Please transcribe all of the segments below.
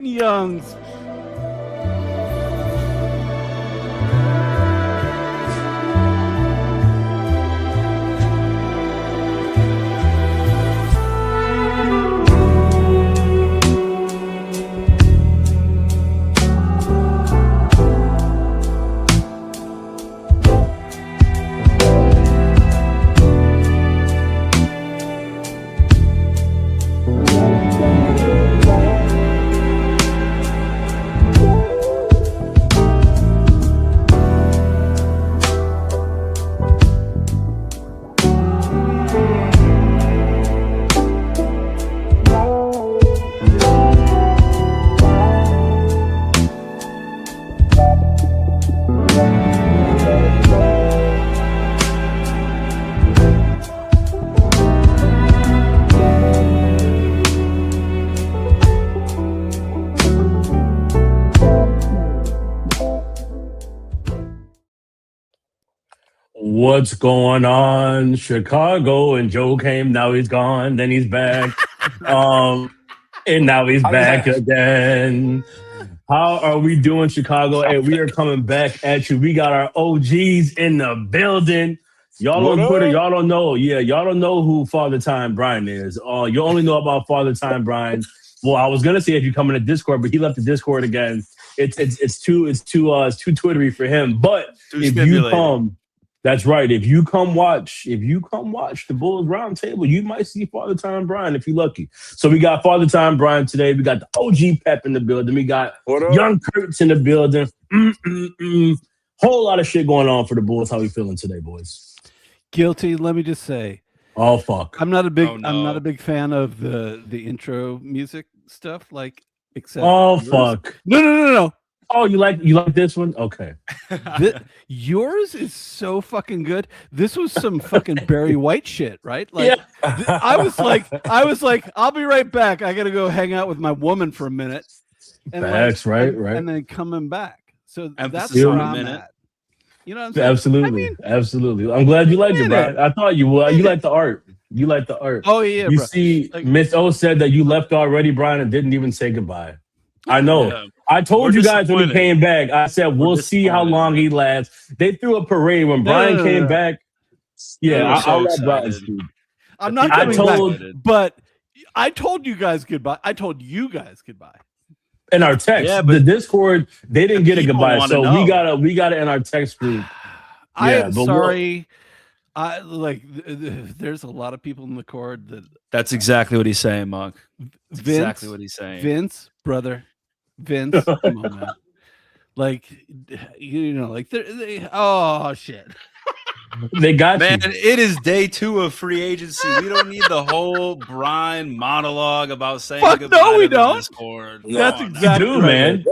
Youngs. What's going on? Chicago and Joe came, now he's gone, then he's back. And now he's back again. How are we doing, Chicago? Hey, we are coming back at you. We got our OGs in the building. Y'all on Twitter, y'all don't know. Yeah, y'all don't know who Father Time Brian is. You only know about Father Time Brian. Well, I was gonna say if you come in the Discord, but he left the Discord again. It's too Twittery for him. But if you come. That's right. If you come watch the Bulls Roundtable, you might see Father Time Brian if you're lucky. So we got Father Time Brian today. We got the OG Pep in the building. We got Young Kurtz in the building. Whole lot of shit going on for the Bulls. How we feeling today, boys? Guilty. Let me just say. Oh fuck. I'm not a big fan of the intro music stuff. Like, except fuck. No. Oh, you like this one? Okay. Yours is so fucking good. This was some fucking Barry White shit, right? Like, yeah. I was like, I'll be right back. I gotta go hang out with my woman for a minute. And that's right. And then coming back. So that's where I'm at. You know what I'm saying? Absolutely. Absolutely. I'm glad you liked it, Brian. I thought you would. You like the art. You like the art. Oh yeah. You bro. see, like, Miss O said that you left already, Brian, and didn't even say goodbye. I know. Yeah. I told you guys when he came back, I said, we'll see how long he lasts. They threw a parade when Brian came back. Yeah, I'll let Brian speak. I'm not coming back, but I told you guys goodbye. In our text, yeah, but the Discord, they didn't get a goodbye. So we got it in our text group. I'm sorry. There's a lot of people in the cord That's exactly what he's saying, Monk. Exactly what he's saying. Vince, brother. Vince, come on, man. Like, oh shit. They got man. You. It is day 2 of free agency. We don't need the whole Brian monologue about saying goodbye. No, we to don't. Discord. That's exactly right, man.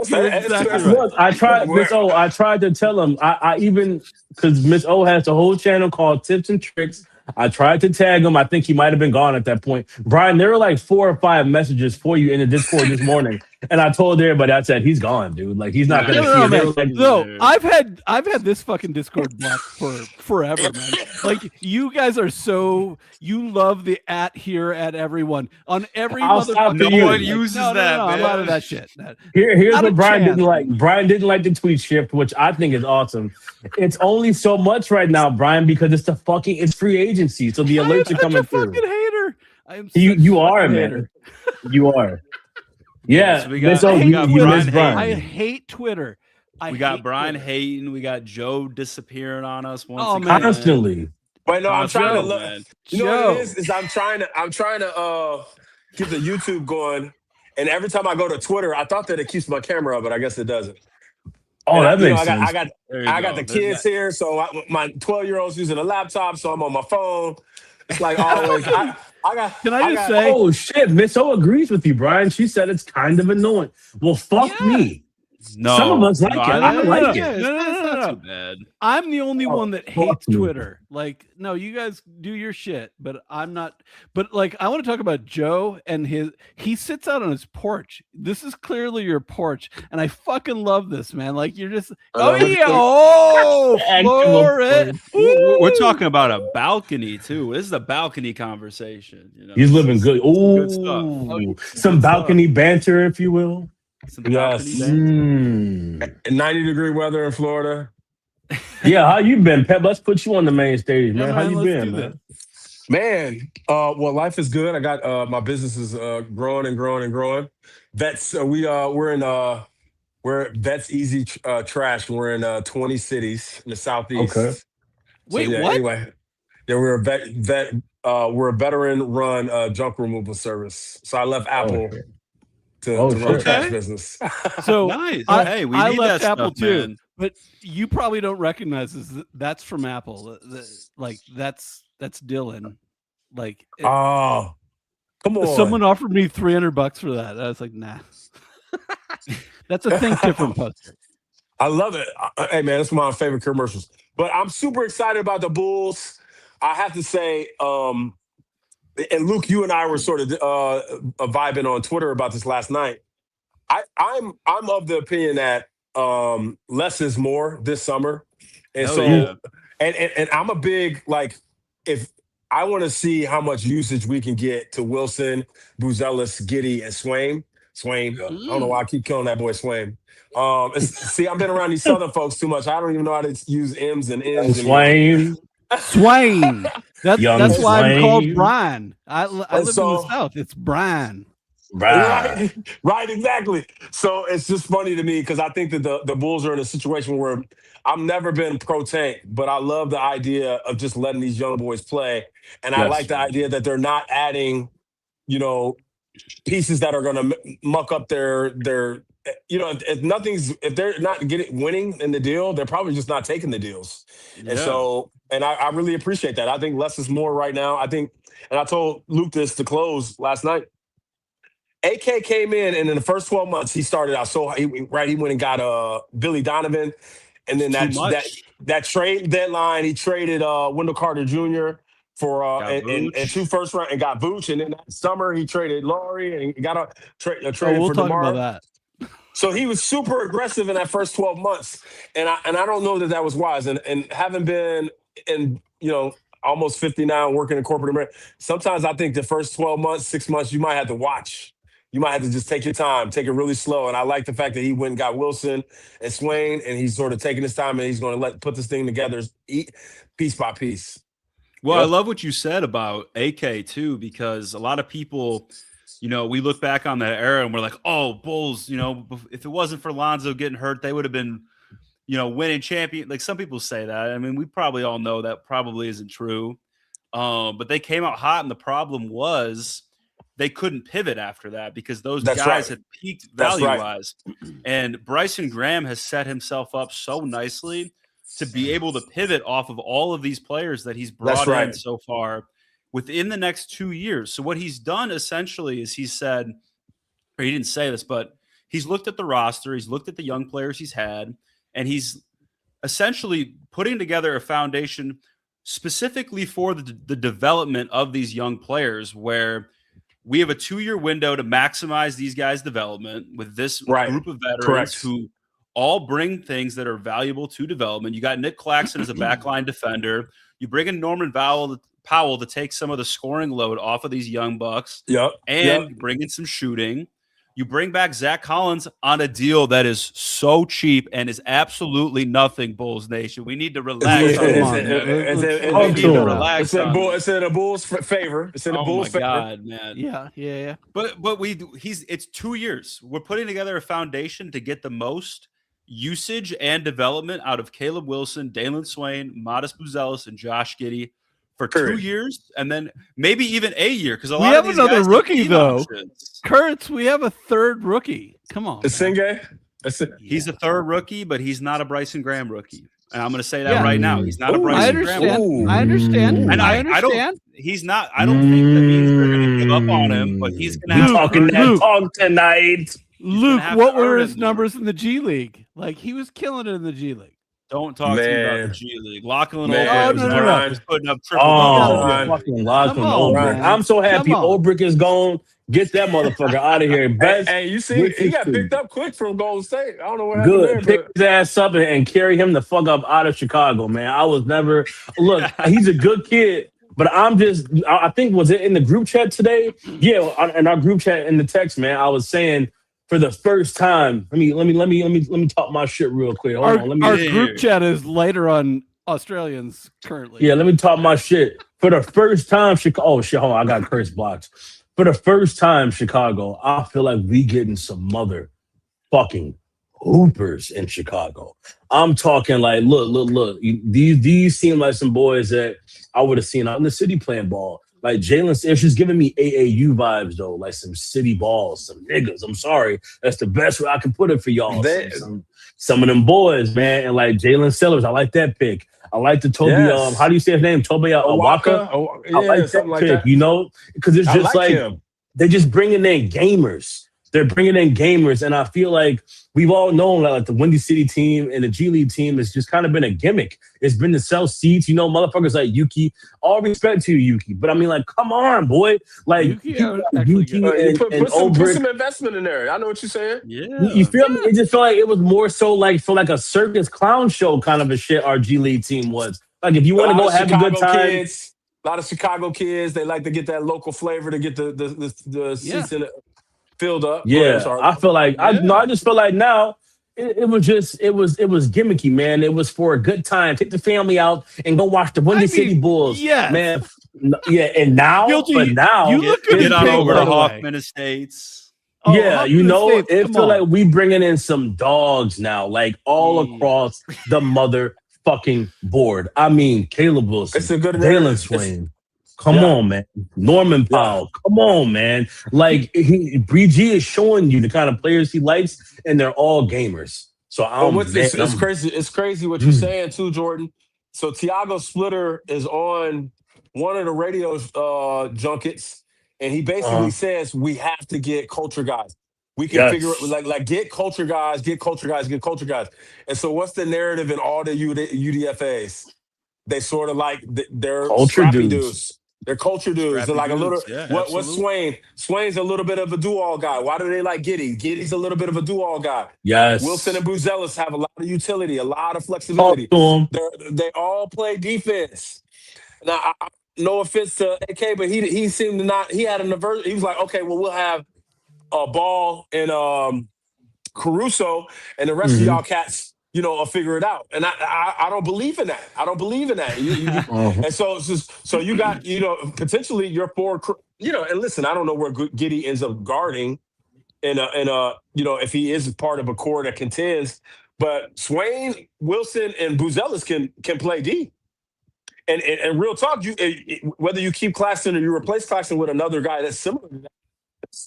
Look, I tried Miss O. I tried to tell him. I even because Miss O has a whole channel called Tips and Tricks. I tried to tag him. I think he might have been gone at that point. Brian, there were like 4 or 5 messages for you in the Discord this morning, and I told everybody, I said he's gone, dude. Like he's not gonna see it. No, I've had this fucking Discord blocked for forever, man. Like you guys are you love the @ at everyone on every motherfucker. No one uses that. No, I'm out of that shit. Here's what Brian didn't like. Brian didn't like the tweet shift, which I think is awesome. It's only so much right now, Brian, because it's free agency, so the alerts are coming through. Fucking hater. You are, man. You are. Yeah, so we got Brian. I hate Twitter. We got Brian hating. We got Joe disappearing on us constantly. Wait, no, I'm trying to look. Man. You know what it is I'm trying to keep the YouTube going, and every time I go to Twitter, I thought that it keeps my camera up, but I guess it doesn't. Oh, that makes sense. I got the kids here, so my 12-year-old's using a laptop, so I'm on my phone. It's like always. Can I just say? Oh shit, Miss O agrees with you, Brian. She said it's kind of annoying. Well, fuck me. No, some of us like it. I don't like it. No. Not too bad. I'm the only one that hates Twitter. Like, no, you guys do your shit, but I'm not. But like, I want to talk about Joe and he sits out on his porch. This is clearly your porch, and I fucking love this, man. Like, you're just Florida. We're talking about a balcony too. This is a balcony conversation. He's living good. Ooh, some balcony banter, if you will. Some Yes. balcony days. 90-degree weather in Florida. Yeah, how you been, Pep? Let's put you on the main stage, man. Yeah, How you let's been, do man? Man, well, life is good. I got my business is growing and growing and growing. Vets, we're Vets Easy Trash. We're in 20 cities in the southeast. Okay. Wait, so, yeah, what? Anyway, yeah, we're a veteran-run junk removal service. So I left Apple to run the trash business. So Nice. I We I need left that Apple stuff, too, man. but you probably don't recognize this. That's from Apple. Like that's Dylan. Like Oh, come on. someone offered me $300 for that. I was like, nah. That's a Think Different poster. I love it. Hey, man, it's one of my favorite commercials. But I'm super excited about the Bulls. I have to say, and Luke, you and I were sort of vibing on Twitter about this last night. I'm of the opinion that less is more this summer, and and I'm a big if I want to see how much usage we can get to Wilson, Buzelis, Giddey, and Swain. I don't know why I keep killing that boy Swain. See, I've been around these Southern folks too much. I don't even know how to use M's and N's. Swain. That's why I'm called Brian. I live in the South. It's Brian. Right, exactly. So it's just funny to me because I think that the Bulls are in a situation where I've never been pro tank, but I love the idea of just letting these young boys play. And I like the idea that they're not adding, pieces that are going to muck up their if they're not winning in the deal, they're probably just not taking the deals. Yeah. And I really appreciate that. I think less is more right now. I think, and I told Luke this to close last night. AK came in, and in the first 12 months, he started out he went and got Billy Donovan, and then that trade deadline, he traded Wendell Carter Jr. for and 2 first round and got Vooch, and then that summer he traded Laurie and got a trade for talk DeMar. about that. So he was super aggressive in that first 12 months, and I don't know that was wise. And having been in almost 59 working in corporate America, sometimes I think the first 12 months, 6 months, you might have to watch. You might have to just take your time, take it really slow. And I like the fact that he went and got Wilson and Swain, and he's sort of taking his time and he's going to put this thing together piece by piece. Well, I love what you said about AK too, because a lot of people, we look back on that era and we're like, oh, Bulls, if it wasn't for Lonzo getting hurt, they would have been, winning champion. Like some people say that. I mean, we probably all know that probably isn't true. But they came out hot, and the problem was they couldn't pivot after that because those guys had peaked value-wise. And Bryson Graham has set himself up so nicely to be able to pivot off of all of these players that he's brought in so far within the next 2 years. So what he's done essentially is he said, or he didn't say this, but he's looked at the roster, he's looked at the young players he's had, and he's essentially putting together a foundation specifically for the development of these young players, where we have a 2-year window to maximize these guys' development with this group of veterans who all bring things that are valuable to development. You got Nick Claxton as a backline defender. You bring in Norman Powell to take some of the scoring load off of these young bucks. Bring in some shooting. You bring back Zach Collins on a deal that is so cheap and is absolutely nothing, Bulls Nation. We need to relax. It's in the Bulls' favor. It's in the Bulls' favor. God, man. Yeah. But it's 2 years. We're putting together a foundation to get the most usage and development out of Caleb Wilson, Dalen Swain, Modest Buzelis, and Josh Giddey for 2 years, and then maybe even a year, because we have another rookie though. Kurtz, we have a third rookie. Come on, Singay. He's a third rookie, but he's not a Bryson Graham rookie. And I'm going to say that right now. He's not a Bryson Graham rookie. I understand. And I understand. He's not. I don't think that means they're going to give up on him, but he's going to have talking that talk tonight. Luke, what were his numbers in the G League? Like, he was killing it in the G League. Don't talk to me about the G League. Lachlan was putting up triple. Fucking Lachlan Olbrich. I'm so happy Olbrich is gone. Get that motherfucker out of here. Hey, you see, he got picked up quick from Golden State. I don't know what happened there. Pick his ass up and carry him the fuck up out of Chicago, man. I was never look. He's a good kid, but I think was it in the group chat today? Yeah, in our group chat in the text, man. I was saying for the first time, let me talk my shit real quick. Hold on, Our group chat is lighter on Australians currently. Yeah, let me talk my shit. For the first time, Chicago. Oh shit, hold on, I got curse blocks. For the first time, Chicago, I feel like we getting some motherfucking hoopers in Chicago. I'm talking like, look. These seem like some boys that I would have seen out in the city playing ball. Like Jalen, it's just giving me AAU vibes though, like some city balls, some niggas. I'm sorry, that's the best way I can put it for y'all. Some of them boys, man, and like Jalen Sellers, I like that pick. I like the Toby. How do you say his name? Toby Awaka. I like that like pick. that. You know, because it's just like him. They're just bringing in gamers. They're bringing in gamers, and I feel like we've all known that like the Windy City team and the G League team has just kind of been a gimmick. It's been to sell seats, you know, motherfuckers like Yuki. All respect to you, Yuki, but I mean, like, come on, boy, like Yuki and put some investment in there. I know what you're saying. Yeah, you feel me? It just felt like it was more so like for like a circus clown show kind of a shit. Our G League team was like, if you want to go have a good time. Kids, a lot of Chicago kids, they like to get that local flavor to get the seats in it. Filled up. Yeah, I feel like I just feel like now it was gimmicky, man. It was for a good time. Take the family out and go watch the Windy City Bulls. Yeah, man. Yeah, and now, but now you look get on over to Hoffman Estates. Yeah, you know, it feel like we bringing in some dogs now, like all across the motherfucking board. I mean, Caleb Wilson, it's a good Jalen Swain. Come on, man. Norman Powell. Come on, man. Like, BG is showing you the kind of players he likes, and they're all gamers. So it's crazy. It's crazy what you're saying, too, Jordan. So Tiago Splitter is on one of the radio junkets, and he basically says we have to get culture guys. We can figure it, like get culture guys. And so what's the narrative in all the UDFAs? They sort of like they're culture dudes. They're culture dudes. They're like a little. What's Swain? Swain's a little bit of a do-all guy. Why do they like Giddey? Giddey's a little bit of a do-all guy. Yes. Wilson and Buzelis have a lot of utility, a lot of flexibility. They all play defense. Now, no offense to AK, but he seemed to not. He had an aversion. He was like, okay, well, we'll have Ball and Caruso, and the rest of y'all cats, you know, figure it out. And I don't believe in that. And so you got, you know, potentially your four, you know, and listen, I don't know where Giddey ends up guarding in a you know, if he is part of a core that contends, but Swain, Wilson, and Buzelis can play D. And real talk, whether you keep Claxton or you replace Claxton with another guy that's similar to that,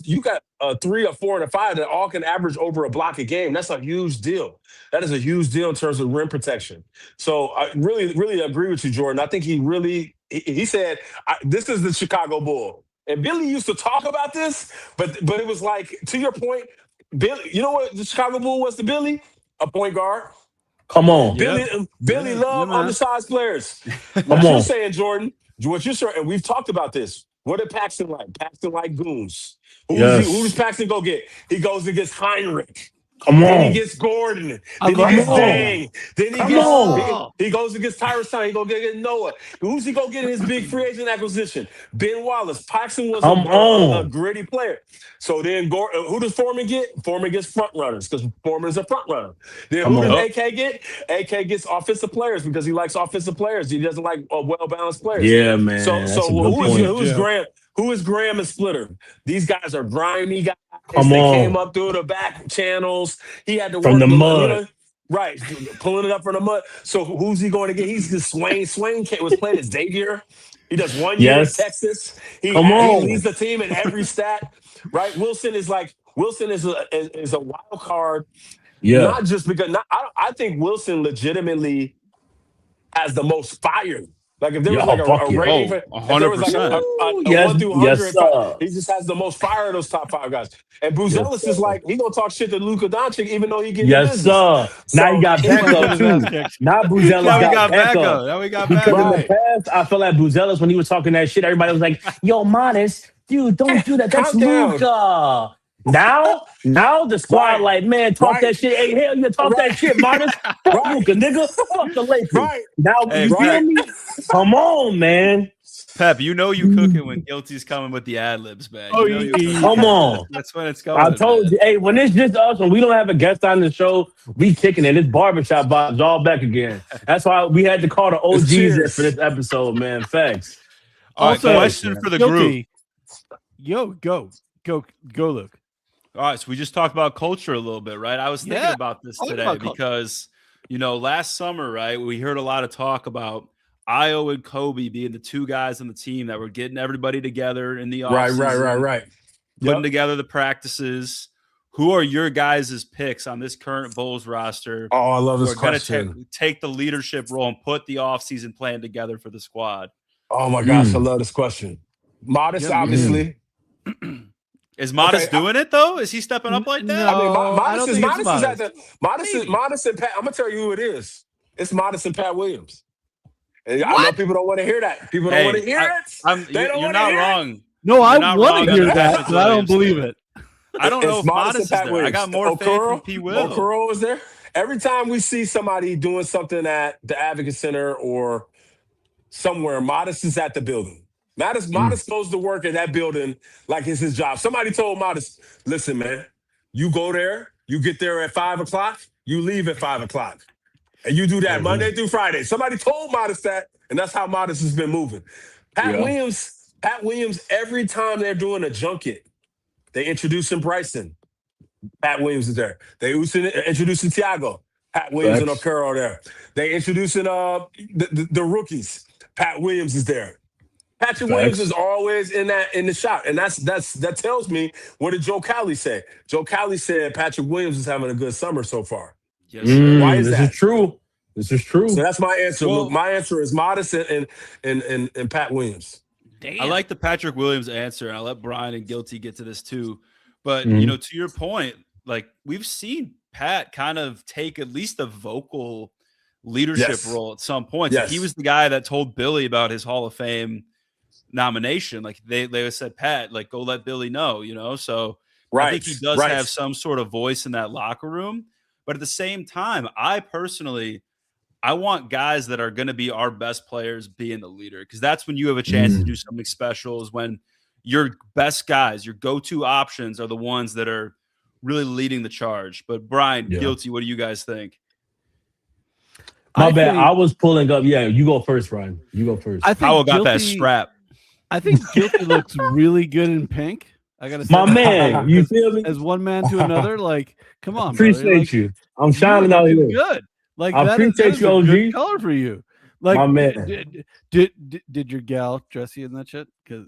you got a 3, a 4, and a 5 that all can average over a block a game. That's a huge deal. That is a huge deal in terms of rim protection. So I really, really agree with you, Jordan. I think he said, this is the Chicago Bull. And Billy used to talk about this, but it was like, to your point, Billy, you know what the Chicago Bull was to Billy? A point guard. Come on. Billy loved undersized players. What you're saying, Jordan, and we've talked about this. What did Paxton like? Paxton like goons. Who does Paxton go get? He goes and gets Heinrich. Then he gets Gordon. Then he gets Dang. Then he goes and gets Tyrus Stein. He go get Noah. Who's he go get in his big free agent acquisition? Ben Wallace. Paxton was a gritty player. So then who does Foreman get? Foreman gets front runners because Foreman is a front runner. Then who does AK get? AK gets offensive players because he likes offensive players. He doesn't like well-balanced players. Yeah, man. So who's Graham? Who is Graham and Splitter? These guys are grimy guys. They came up through the back channels. He had to work from the mud. You know, right, pulling it up from the mud. So who's he going to get? He's just Swain. Swain was playing as Xavier. He does 1 year in Texas. He leads the team in every stat. Right, Wilson is a wild card. Yeah, not just because. I think Wilson legitimately has the most fire. Like if there was like a rating, if there was like a 1 through 100, he just has the most fire of those top 5 guys. And Buzelis is like, he gonna talk shit to Luka Doncic even though he getting business. Sir. So, now you got backup too. Now Buzelis got backup. Now we got backup. Because in the past, I felt like Buzelis, when he was talking that shit, everybody was like, yo, Modest, dude, don't do that. That's Luka. Now the squad like, man, talk that shit. Hey, hell, you talk that shit, Modest. Fuck Luka, nigga. Fuck the Lakers. Now, you feel me? Come on, man. Pep, you know you cooking when Guilty's coming with the ad libs, man. Oh, You know you cooking. Come on. That's when it's going. I told you, hey, when it's just us and we don't have a guest on the show, we kicking it. It's barbershop vibes all back again. That's why we had to call the OGs for this episode, man. Facts. All right, Also, question for the group. Yo, go, Luke. All right, so we just talked about culture a little bit, right? I was thinking about this today because, last summer, right, we heard a lot of talk about Io and Kobe being the two guys on the team that were getting everybody together in the offseason. Right. Putting together the practices. Who are your guys' picks on this current Bulls roster? Oh, I love this who are gonna question. take the leadership role and put the offseason plan together for the squad? Oh my gosh, I love this question. Modest, obviously. Is Modest doing it though? Is he stepping up like that? No, I mean, Modest is Modest and Pat. I'm gonna tell you who it is. It's Modest and Pat Williams. And I know people don't want to hear that. People don't want to hear it. You're not wrong. No, I want to hear that, but I don't believe it. I don't know if Modest is there. Williams. I got more faith in P. Will. Okoro is there. Every time we see somebody doing something at the Advocate Center or somewhere, Modest is at the building. Modest goes to work at that building like it's his job. Somebody told Modest, listen, man, you go there, you get there at 5 o'clock, you leave at 5 o'clock. And you do that Monday through Friday. Somebody told Modest that, and that's how Modest has been moving. Pat Williams, every time they're doing a junket, they introducing Bryson. Pat Williams is there. They introducing Thiago. Pat Williams and Okoro are there. They introducing the rookies. Pat Williams is there. Patrick Williams is always in the shot, and that tells me, what did Joe Cowley say? Joe Cowley said Patrick Williams is having a good summer so far. Yes, sir. Why is this that? This is true. So that's my answer. Well, my answer is Modest and Pat Williams. Damn. I like the Patrick Williams answer, and I'll let Brian and Guilty get to this too. But to your point, like we've seen Pat kind of take at least a vocal leadership role at some point. Yes. Like, he was the guy that told Billy about his Hall of Fame nomination. Like they said, Pat, like go let Billy know, So I think he does have some sort of voice in that locker room. But at the same time, I want guys that are going to be our best players being the leader, because that's when you have a chance to do something special, is when your best guys, your go-to options are the ones that are really leading the charge. But Brian, Guilty, what do you guys think? My bad. I was pulling up. Yeah, you go first, Ryan. You go first. I think Powell got that strap. I think Guilty looks really good in pink. I gotta say, my man, you feel me? As one man to another, like, come on, appreciate you. I'm shining out here. Good. Like, I appreciate you, OG. Good color for you. Like, my man. Did your gal dress you in that shit? Because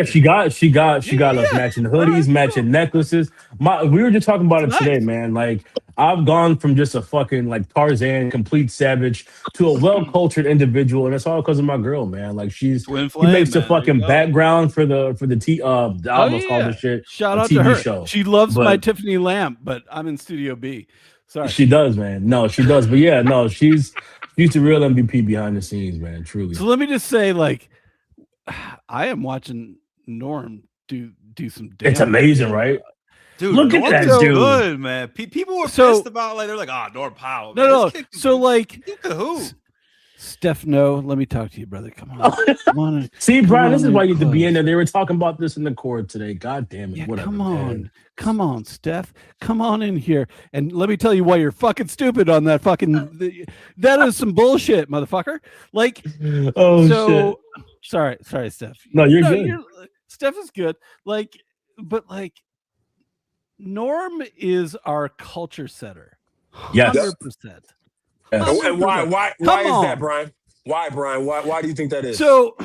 she got us matching hoodies, matching necklaces. We were just talking about it today, man. Like, I've gone from just a fucking like Tarzan, complete savage, to a well-cultured individual, and it's all because of my girl, man. Like, she makes the fucking background for the T. I almost called the shit. Shout out to her. Show. She loves my Tiffany lamp, but I'm in Studio B. Sorry, she does, man. No, she does, but yeah, no, she's the real MVP behind the scenes, man. Truly. So let me just say, like, I am watching Norm do some damage. It's amazing, right? Dude, look at that dude. Good, man. People were pissed about, like, they're like, Norm Powell. Man. No. So, like, who? Steph, no, let me talk to you, brother. Come on. Come on. See, Brian, this is why you need to be in there. They were talking about this in the court today. God damn it. Yeah, whatever. Come on. Man. Come on, Steph. Come on in here. And let me tell you why you're fucking stupid on that fucking. That is some bullshit, motherfucker. Like, shit. Sorry, Steph. No, you're good. Steph is good. Like, but like, Norm is our culture setter. 100%. And why is that, Brian? Why, Brian? Why do you think that is? So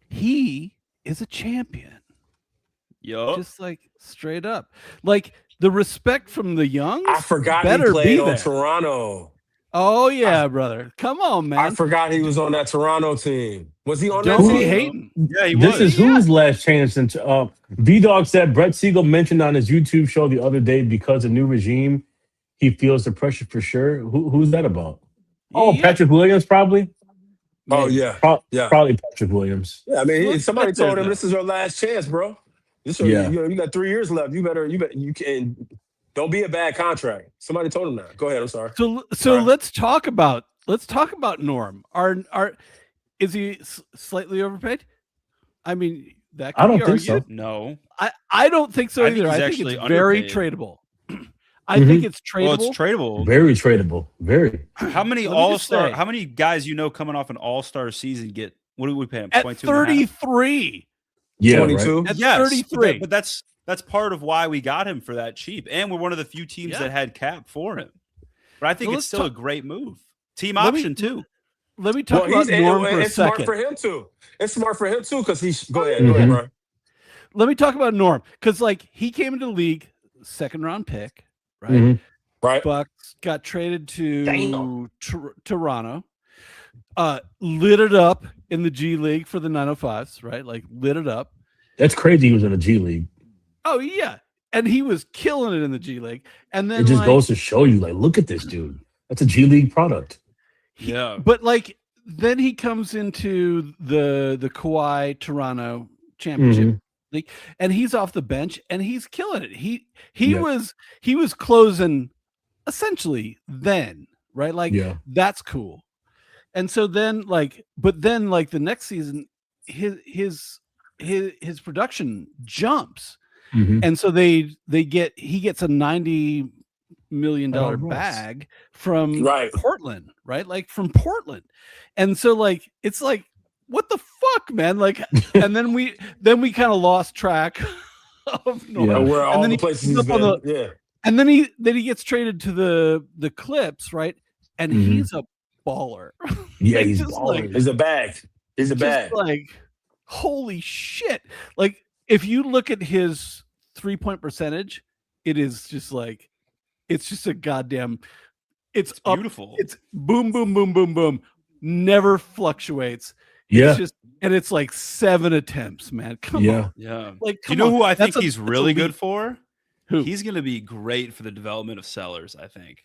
he is a champion. Yo. Just like straight up. Like the respect from the young. I forgot he played on Toronto. Oh yeah, brother. Come on, man. I forgot he was on that Toronto team. Was he on that team? Don't be hating. Yeah, he was. This is whose last chance since V-Dog said Brett Siegel mentioned on his YouTube show the other day, because of new regime, he feels the pressure for sure. Who's that about? Oh, Patrick Williams, probably. Oh yeah, probably Patrick Williams. Yeah, I mean, somebody told him this is your last chance, bro. You got 3 years left. You can don't be a bad contract. Somebody told him that. Go ahead. I'm sorry. So let's talk about Norm. Is he slightly overpaid? I mean, that could I don't be think so. argued. No. I don't think so I think either. he's I think actually it's very underpaid. tradable. I think it's Well, tradable. it's tradable. Very tradable. Very. How many Let me just all-star? say- How many guys coming off an all-star season get? What do we pay him? At 22 and a half? 33. Yeah, right. 22. At Yes, 33. but that's part of why we got him for that cheap, and we're one of the few teams Yeah. that had cap for him. But I think Well, it's still a great move. Team Let me- option too. Let me talk about Norm for a it's smart second. for him too. It's smart for him too because he's go ahead, Mhm. bro. Let me talk about Norm because like he came into the league 2nd round pick, right? Mhm. Right. Bucks got traded to Damn. Toronto, lit it up in the G League for the 905s, right? Like lit it up. That's crazy. He was in the G League. Oh yeah, and he was killing it in the G League. And then It just like, goes to show you, like, look at this dude. That's a G League product. Yeah. but like then he comes into the Kawhi Toronto championship league, and he's off the bench and he's killing it. He Yeah. was closing essentially then, right? Like Yeah. that's cool. And so then but then the next season his production jumps. Mhm. And so he gets a $90 million Oh, nice. bag from Right. Portland, right? Like from Portland. And so it's like, what the fuck, man? Like, and then we kind of lost track of Norm. Yeah. Where all then the he places ends he's up on been. Yeah. And then he gets traded to the Clips, right? And Mhm. he's a baller. Yeah, Like, he's just balling. He's a bag. He's a just bag. like, holy shit. Like, if you look at his 3-point percentage, it is just like, it's just a goddamn, it's up, Beautiful. it's boom, boom, boom, boom, boom, never fluctuates. Yeah. It's just, and it's like 7 attempts, man. Come Yeah. on. Yeah. Like, Do you come know on. who I think That's he's that's really good elite. for? Who? He's going to be great for the development of Sellers, I think.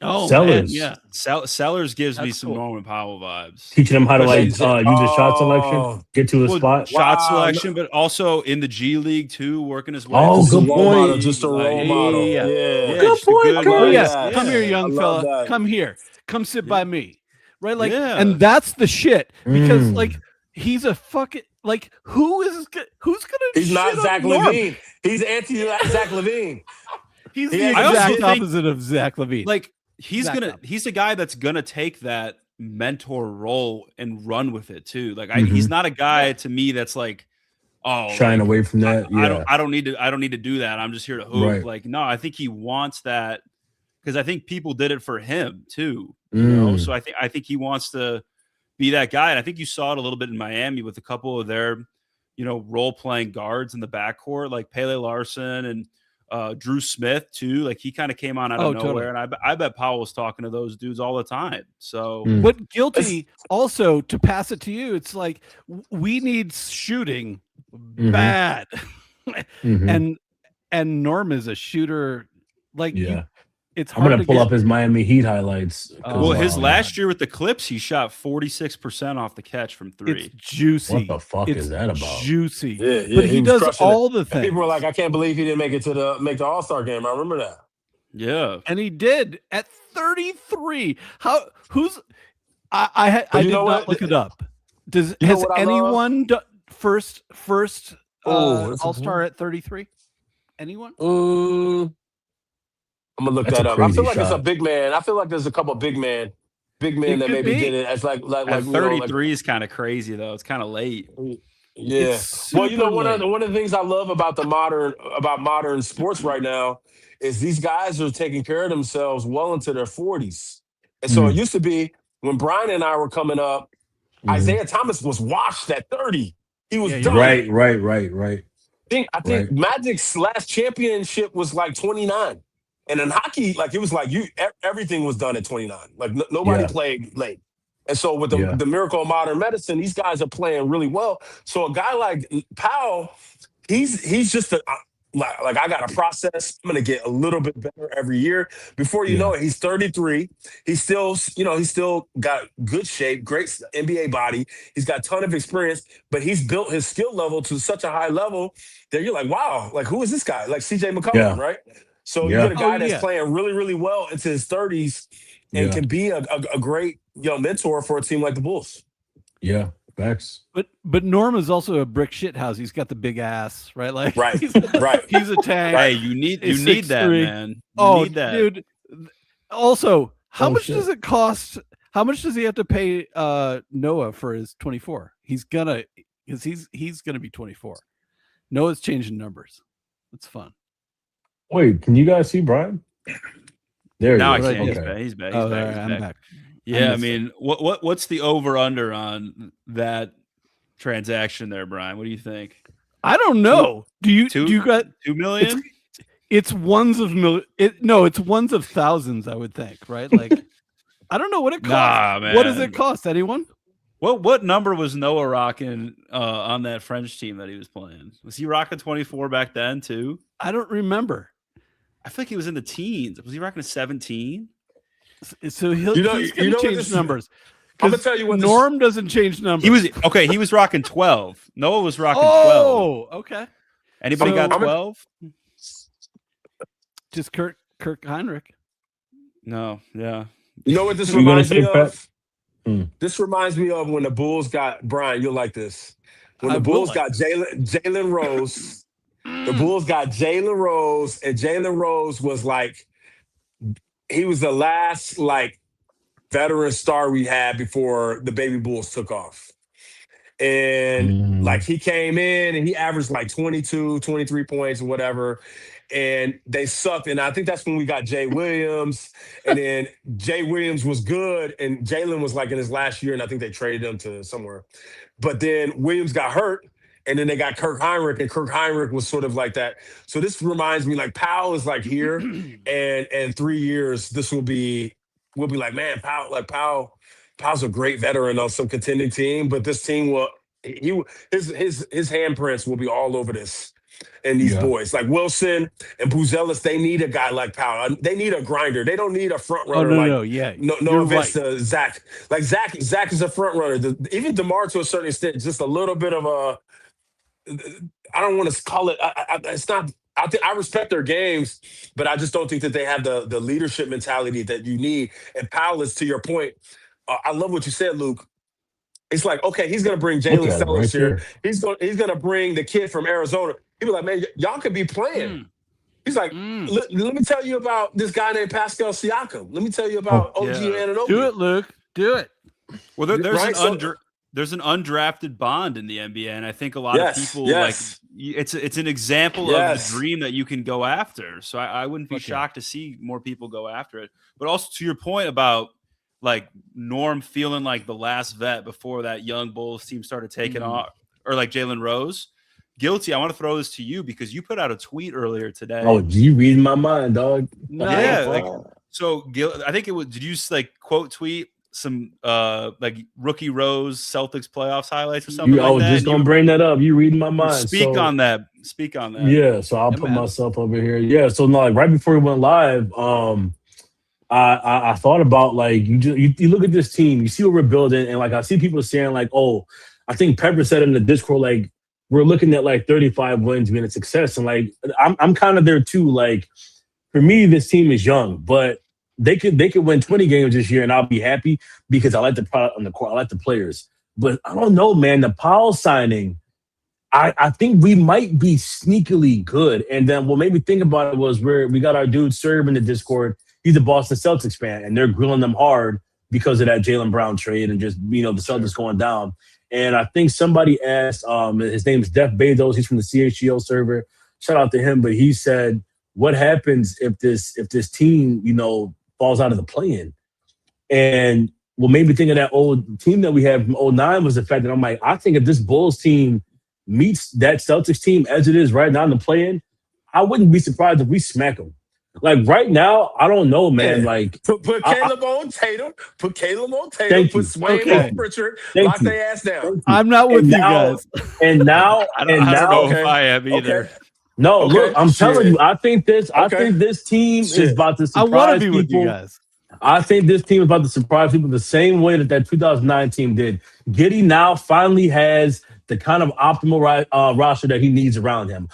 Oh, Sellers. man, yeah. Sellers gives me That's some cool. Norman Powell vibes. Teaching him how to like Use use a shot selection, get to a Well, spot. shot Wow, selection, but also in the G League too, working his way. Oh, up. Just a good role point. model. Just a role Like, model. yeah. Yeah. Yeah, Good just a point, good guys. Oh yeah, that. come here, Yeah. young I fella. love that. Come here. Come sit by me. Right? Like, Yeah. and that's the shit. Because Mm. like he's a fucking like who's gonna He's not shit on Zach Norm? Levine. He's anti Zach Levine. He's He the has- I also exact think- opposite of Zach Levine. Like he's Back gonna up. he's a guy that's gonna take that mentor role and run with it too. Like Mhm. he's not a guy to me that's like, oh, Shying like, away from that. Yeah. I don't need to do that. I'm just here to hoop. Right. Like, no, I think he wants that because I think people did it for him too. You know, Mm. so I think he wants to be that guy. And I think you saw it a little bit in Miami with a couple of their, role playing guards in the backcourt, like Pele Larson and Drew Smith too. Like he kind of came on out of nowhere, totally. and I bet Powell was talking to those dudes all the time. So Mm. But guilty also to pass it to you. It's like we need shooting bad. Mhm. And Norm is a shooter. Like Yeah. it's I'm hard gonna to pull get. up his Miami Heat highlights. 'cause, Oh, well, his wow. last year with the Clips, he shot 46% off the catch from three. It's juicy. What the fuck It's is that about? Juicy. Yeah, But he was does crushing all it. the And things. people were like, I can't believe he didn't make the All-Star game. I remember that. Yeah. And he did at 33. I But you did know not what? look it up. You know Has what I love? anyone first Oh, that's a All-Star at 33? Anyone? I'm gonna look That's that a up. I crazy feel like it's a shot. big man. I feel like there's a couple big men It that could maybe be. did it as like At 33 is kind of crazy though. It's kind of late. yeah. It's Well, you know, super late. one of the things I love about modern sports right now is these guys are taking care of themselves well into their 40s. And so it used to be when Brian and I were coming up, Mhm. Isaiah Thomas was washed at 30. He was Yeah, done. Right. I think Magic's last championship was like 29. And in hockey, like it was like everything was done at 29. Like nobody Yeah. played late. And so with Yeah. the miracle of modern medicine, these guys are playing really well. So a guy like Powell, he's just like I got a process. I'm gonna get a little bit better every year. Before you know it, he's 33. He's still got good shape, great NBA body. He's got a ton of experience, but he's built his skill level to such a high level that you're like, wow, like who is this guy? Like CJ McCollum, Yeah. right? So Yeah. you get a guy Oh, that's yeah. playing really, really well into his 30s and Yeah. can be a great mentor for a team like the Bulls. Yeah, facts. But Norm is also a brick shit house. He's got the big ass, right? Like Right, he's, right. he's a tank. Hey, you need that, 6'3". man. You need that. Dude. Also, how much shit. does it cost? How much does he have to pay Noah for his 24? He's gonna be 24. Noah's changing numbers. It's fun. Wait, can you guys see Brian? There Now I you can. go. He's back. Oh, He's there, back. I'm back. Yeah, I mean, what's the over under on that transaction there, Brian? What do you think? I don't know. Do you got 2 million? It's ones of it's ones of thousands, I would think, right? Like I don't know what it costs. Nah, man. What does it cost? Anyone? What number was Noah rocking on that French team that he was playing? Was he rocking 24 back then too? I don't remember. I think he was in the teens. Was he rocking a 17? So he's going to change numbers. I'm gonna tell you what Norm doesn't change numbers. He was rocking 12. Noah was rocking 12. Oh, okay. Anybody got 12? Just Kirk Heinrich. No, yeah. You know what this reminds me of? This reminds me of when the Bulls got Brian. You'll like this. When the Bulls got Jalen Rose. The Bulls got Jalen Rose, and Jalen Rose was like, he was the last like veteran star we had before the baby Bulls took off. And like he came in and he averaged like 22, 23 points or whatever. And they sucked. And I think that's when we got Jay Williams. And then Jay Williams was good. And Jalen was like in his last year. And I think they traded him to somewhere. But then Williams got hurt. And then they got Kirk Heinrich. And Kirk Heinrich was sort of like that. So this reminds me, like Powell is like here. And 3 years, we'll be like, man, Powell's a great veteran on some contending team. But this team his handprints will be all over this. And these boys like Wilson and Buzelis, they need a guy like Powell. They need a grinder. They don't need a front runner. No offense to Zach. Like Zach is a front runner. Even DeMar to a certain extent, just a little bit of a. I don't want to call it. It's not. I respect their games, but I just don't think that they have the leadership mentality that you need. And Powell is, to your point. I love what you said, Luke. It's like, okay, he's going to bring Jalen Sellers here. He's going to bring the kid from Arizona. He'll be like, man, y'all could be playing. He's like, let me tell you about this guy named Pascal Siakam. Let me tell you about OG Anunoby. Do it, Luke. Do it. Well, there's an undrafted bond in the NBA, and I think a lot of people like it's an example of the dream that you can go after. So I wouldn't be shocked to see more people go after it. But also to your point about like Norm feeling like the last vet before that young Bulls team started taking off, or like Jalen Rose. Guilty, I want to throw this to you because you put out a tweet earlier today. Oh, you reading my mind, dog. Yeah, I think it was, did you like quote tweet some like rookie Rose Celtics playoffs highlights or something like that? Just gonna bring that up. You reading my mind. Speak on that. Yeah, so I'll put myself over here. Yeah, so no, like right before we went live, I thought about like you look at this team, you see what we're building, and like I see people saying like, oh, I think Pepper said in the Discord like we're looking at like 35 wins being a success, and like I'm kind of there too. Like for me, this team is young, but they could win 20 games this year, and I'll be happy because I like the product on the court, I like the players. But I don't know, man. The Powell signing, I think we might be sneakily good. And then what made me think about it was where we got our dude Serb in the Discord. He's a Boston Celtics fan, and they're grilling them hard because of that Jaylen Brown trade and just, the Celtics going down. And I think somebody asked, his name is Def Bezos. He's from the CHGO server. Shout out to him. But he said, what happens if this team, falls out of the play-in? And what made me think of that old team that we had from 2009 was the fact that I'm like, I think if this Bulls team meets that Celtics team as it is right now in the play-in, I wouldn't be surprised if we smack them. Like right now, I don't know, man. Like put Caleb on Tatum, put Swain on Pritchard, lock their ass down. I'm not with you guys. And now, I don't know if I am either. Okay. No, look, I'm telling you, I think this team is about to surprise people. I want to be with you guys. I think this team is about to surprise people the same way that 2009 team did. Giddey now finally has the kind of optimal roster that he needs around him.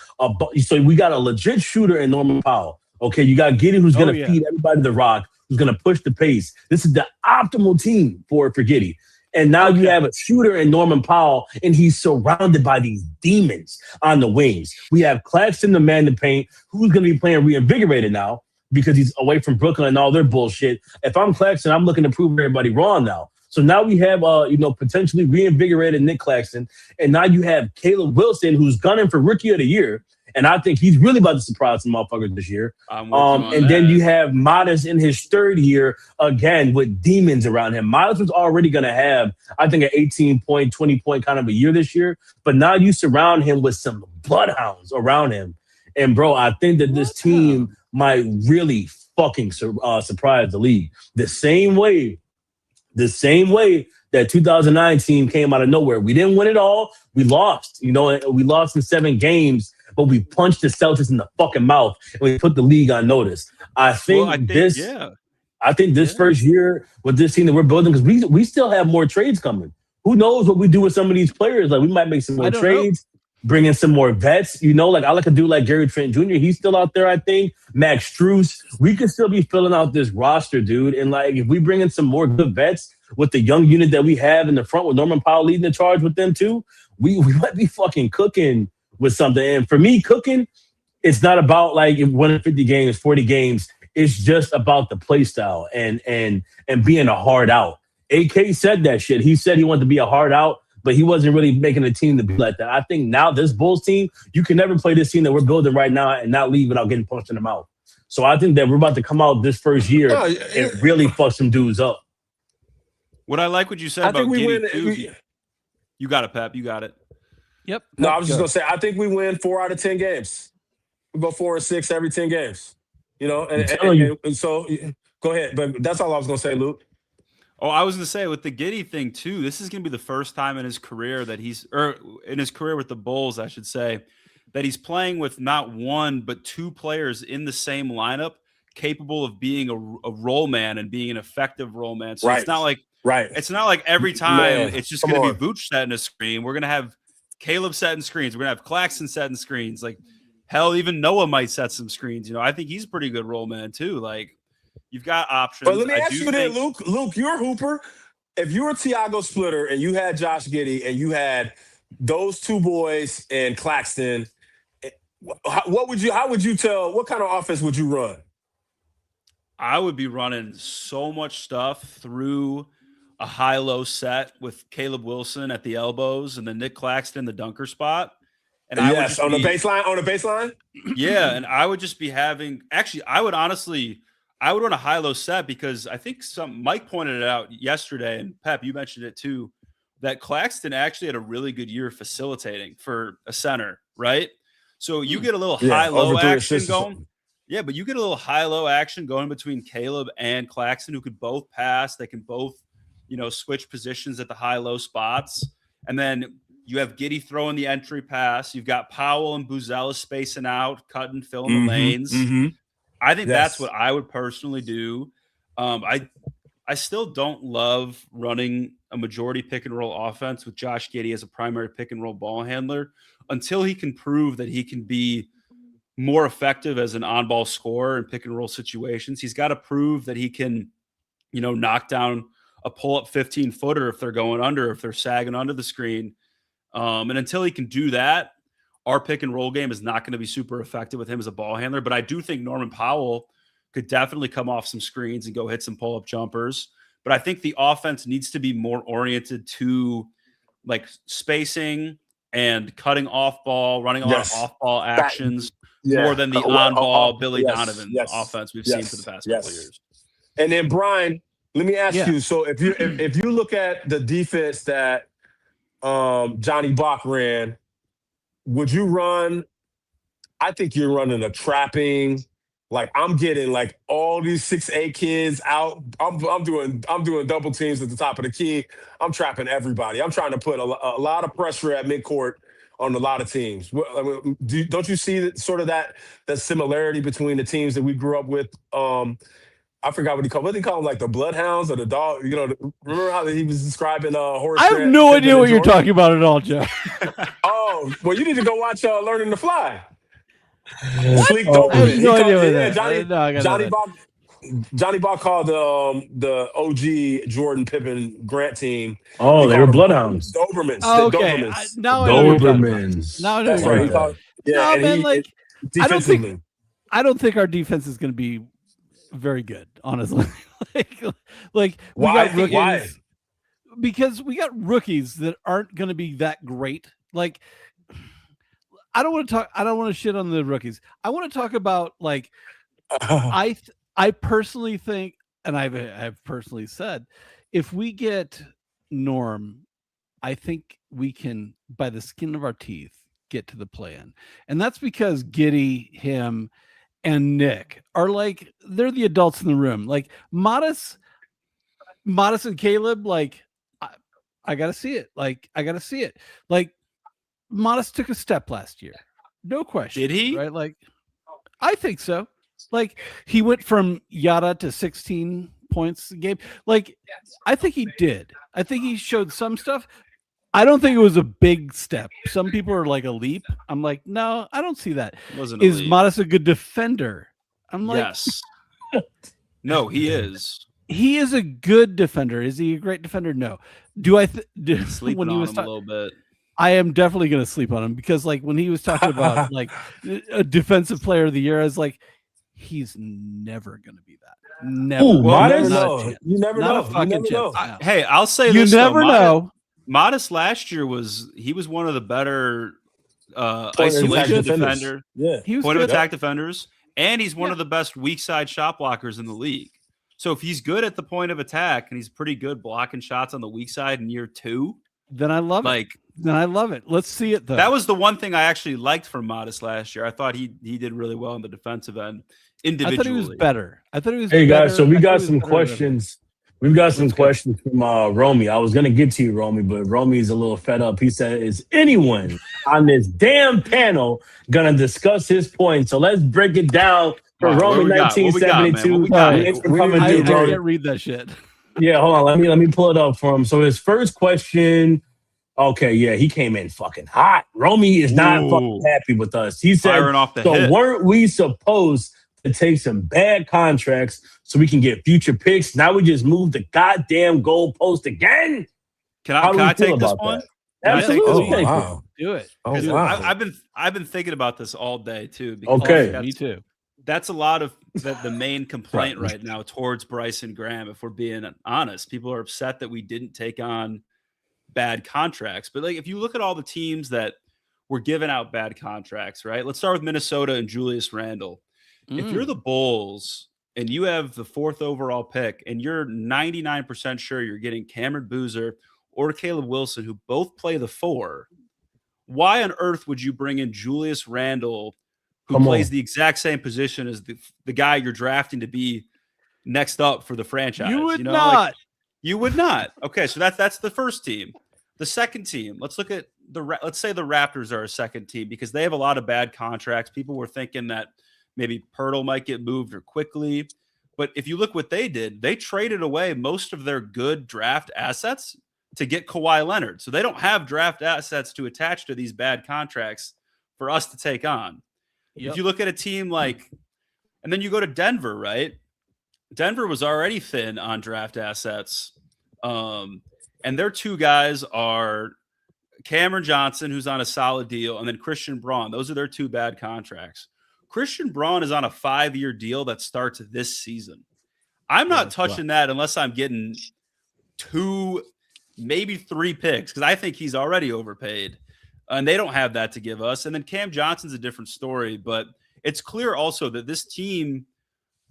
So we got a legit shooter in Norman Powell. Okay, you got Giddey who's going to feed everybody the rock, who's going to push the pace. This is the optimal team for Giddey. And now you Okay. have a shooter in Norman Powell, and he's surrounded by these demons on the wings. We have Claxton, the man to paint, who's going to be playing reinvigorated now because he's away from Brooklyn and all their bullshit. If I'm Claxton, I'm looking to prove everybody wrong now. So now we have, potentially reinvigorated Nick Claxton, and now you have Caleb Wilson, who's gunning for Rookie of the Year. And I think he's really about to surprise some motherfuckers this year. Then you have Modest in his third year, again, with demons around him. Modest was already going to have, I think, an 18-point, 20-point kind of a year this year. But now you surround him with some bloodhounds around him. And, bro, I think that this team might really fucking surprise the league. The same way that 2009 team came out of nowhere. We didn't win it all. We lost. We lost in 7 games. But we punched the Celtics in the fucking mouth and we put the league on notice. I think this first year with this team that we're building, because we still have more trades coming. Who knows what we do with some of these players? Like we might make some more trades, bring in some more vets. I like a dude like Gary Trent Jr. He's still out there, I think. Max Strus. We could still be filling out this roster, dude. And like if we bring in some more good vets with the young unit that we have in the front with Norman Powell leading the charge with them too, we might be fucking cooking with something. And for me, cooking, it's not about like winning 50 games, 40 games. It's just about the play style and being a hard out. AK said that shit. He said he wanted to be a hard out, but he wasn't really making a team to be like that. I think now this Bulls team, you can never play this team that we're building right now and not leave without getting punched in the mouth. So I think that we're about to come out this first year and really fuck some dudes up. What I like what you said about Giddey, you got it, Pep. You got it. Yep. No, I was just gonna say I think we win 4 out of 10 games. We go 4 or 6 every 10 games. And so go ahead. But that's all I was gonna say, Luke. Oh, I was gonna say with the Giddey thing too. This is gonna be the first time in his career that in his career with the Bulls, I should say, that he's playing with not one but 2 players in the same lineup capable of being a role man and being an effective role man. So it's not like it's not like every time it's just gonna be Vooch setting a screen. We're gonna have Caleb setting screens. We're gonna have Claxton setting screens. Like hell, even Noah might set some screens. I think he's a pretty good role man too. Like you've got options. But let me ask you then, Luke. Luke, you're a hooper. If you were Tiago Splitter and you had Josh Giddey and you had those 2 boys and Claxton, how would you tell? What kind of offense would you run? I would be running so much stuff through a high-low set with Caleb Wilson at the elbows and then Nick Claxton the dunker spot. And on the baseline? Yeah, and I would just be having – actually, I would run a high-low set because I think Mike pointed it out yesterday, and Pep, you mentioned it too, that Claxton actually had a really good year facilitating for a center, right? So you get a little high-low action going. Yeah, but you get a little high-low action going between Caleb and Claxton who could both pass. They can both – switch positions at the high-low spots. And then you have Giddey throwing the entry pass. You've got Powell and Buzella spacing out, cutting, filling the lanes. I think that's what I would personally do. I still don't love running a majority pick-and-roll offense with Josh Giddey as a primary pick-and-roll ball handler until he can prove that he can be more effective as an on-ball scorer in pick-and-roll situations. He's got to prove that he can, knock down a pull-up 15-footer if they're going under, if they're sagging under the screen. And until he can do that, our pick-and-roll game is not going to be super effective with him as a ball handler. But I do think Norman Powell could definitely come off some screens and go hit some pull-up jumpers. But I think the offense needs to be more oriented to, like, spacing and cutting off-ball, running a lot of off-ball actions more than the on-ball Billy Donovan offense we've seen for the past couple of years. And then, Brian, let me ask you. So if you look at the defense that Johnny Bach ran, would you run? I think you're running a trapping. Like I'm getting like all these 6'8" kids out. I'm doing double teams at the top of the key. I'm trapping everybody. I'm trying to put a lot of pressure at midcourt on a lot of teams. Don't you see sort of that similarity between the teams that we grew up with? I forgot what he called them, like the Bloodhounds or the dog. Remember how he was describing Horace? I have no idea what you're talking about at all, Jeff. Oh, well, you need to go watch Learning to Fly. Sleek Doberman. I have no idea what that. Johnny Bach. Johnny Ball called the OG Jordan Pippen Grant team. Oh, they were called them bloodhounds. Dobermans. Oh, The okay. Dobermans. Now I know what you're talking about. Dobermans. Now I know That's what you're right. He talking about. called, yeah, No, and man, he like defensively. I don't think our defense is going to be very good, honestly. like we Why? got rookies Why? because we got rookies that aren't going to be that great. Like I don't want to shit on the rookies. I want to talk about like I personally think, and I've personally said, if we get Norm, I think we can, by the skin of our teeth, get to the play-in. And that's because Giddy, him, and Nick are like, they're the adults in the room. Like Modest and Caleb, like, I gotta see it. Like, I gotta see it. Like, Modest took a step last year. No question. Did he? Right? Like, I think so. Like, he went from yada to 16 points a game. Like, I think he did. I think he showed some stuff. I don't think it was a big step. Some people are like a leap. I'm like, no, I don't see that. Is Modest a good defender? I'm like, yes. No, he is. He is a good defender. Is he a great defender? No. Do I Sleeping when he on was him a little bit? I am definitely going to sleep on him because, like, when he was talking about like a defensive player of the year, I was like, he's never going to be that. Never. Ooh, Well, Modest? you never know. Not a fucking chance. No. Hey, I'll say you this. never know. Modest last year was one of the better isolation defender. Yeah, he was point good. of attack defenders, and he's one of the best weak side shot blockers in the league. So if he's good at the point of attack and he's pretty good blocking shots on the weak side in year 2, then I love it. Then I love it. Let's see it though. That was the one thing I actually liked from Modest last year. I thought he did really well on the defensive end individually. I thought he was better. Hey guys, so we got some questions. We've got some questions from Romy. I was gonna get to you, Romy, but Romy's a little fed up. He said, "Is anyone on this damn panel gonna discuss his point?" So let's break it down for Romy 1972. I can't read that shit. Yeah, hold on. Let me pull it up for him. So his first question. Okay, yeah, he came in fucking hot. Romy is not fucking happy with us. He said, "So weren't we supposed to take some bad contracts so we can get future picks? Now we just moved the goddamn goalpost again." Can I take this one? Absolutely. Wow. Do it. Oh, wow. I've been thinking about this all day too. Okay, me too. That's a lot of the main complaint right now towards Bryson Graham. If we're being honest, people are upset that we didn't take on bad contracts. But like, if you look at all the teams that were giving out bad contracts, right? Let's start with Minnesota and Julius Randle. If you're the Bulls and you have the 4th overall pick and you're 99% sure you're getting Cameron Boozer or Caleb Wilson, who both play the 4, why on earth would you bring in Julius Randle, who plays the exact same position as the guy you're drafting to be next up for the franchise? You would not. You would not. Okay, so that's the first team. The second team, let's look at let's say the Raptors are a second team because they have a lot of bad contracts. People were thinking that maybe Pirtle might get moved or quickly. But if you look what they did, they traded away most of their good draft assets to get Kawhi Leonard. So they don't have draft assets to attach to these bad contracts for us to take on. If you look at a team like, and then you go to Denver, right? Denver was already thin on draft assets. And their 2 guys are Cameron Johnson, who's on a solid deal, and then Christian Braun. Those are their 2 bad contracts. Christian Braun is on a 5-year deal that starts this season. I'm not touching that unless I'm getting 2, maybe 3 picks, because I think he's already overpaid. And they don't have that to give us. And then Cam Johnson's a different story, but it's clear also that this team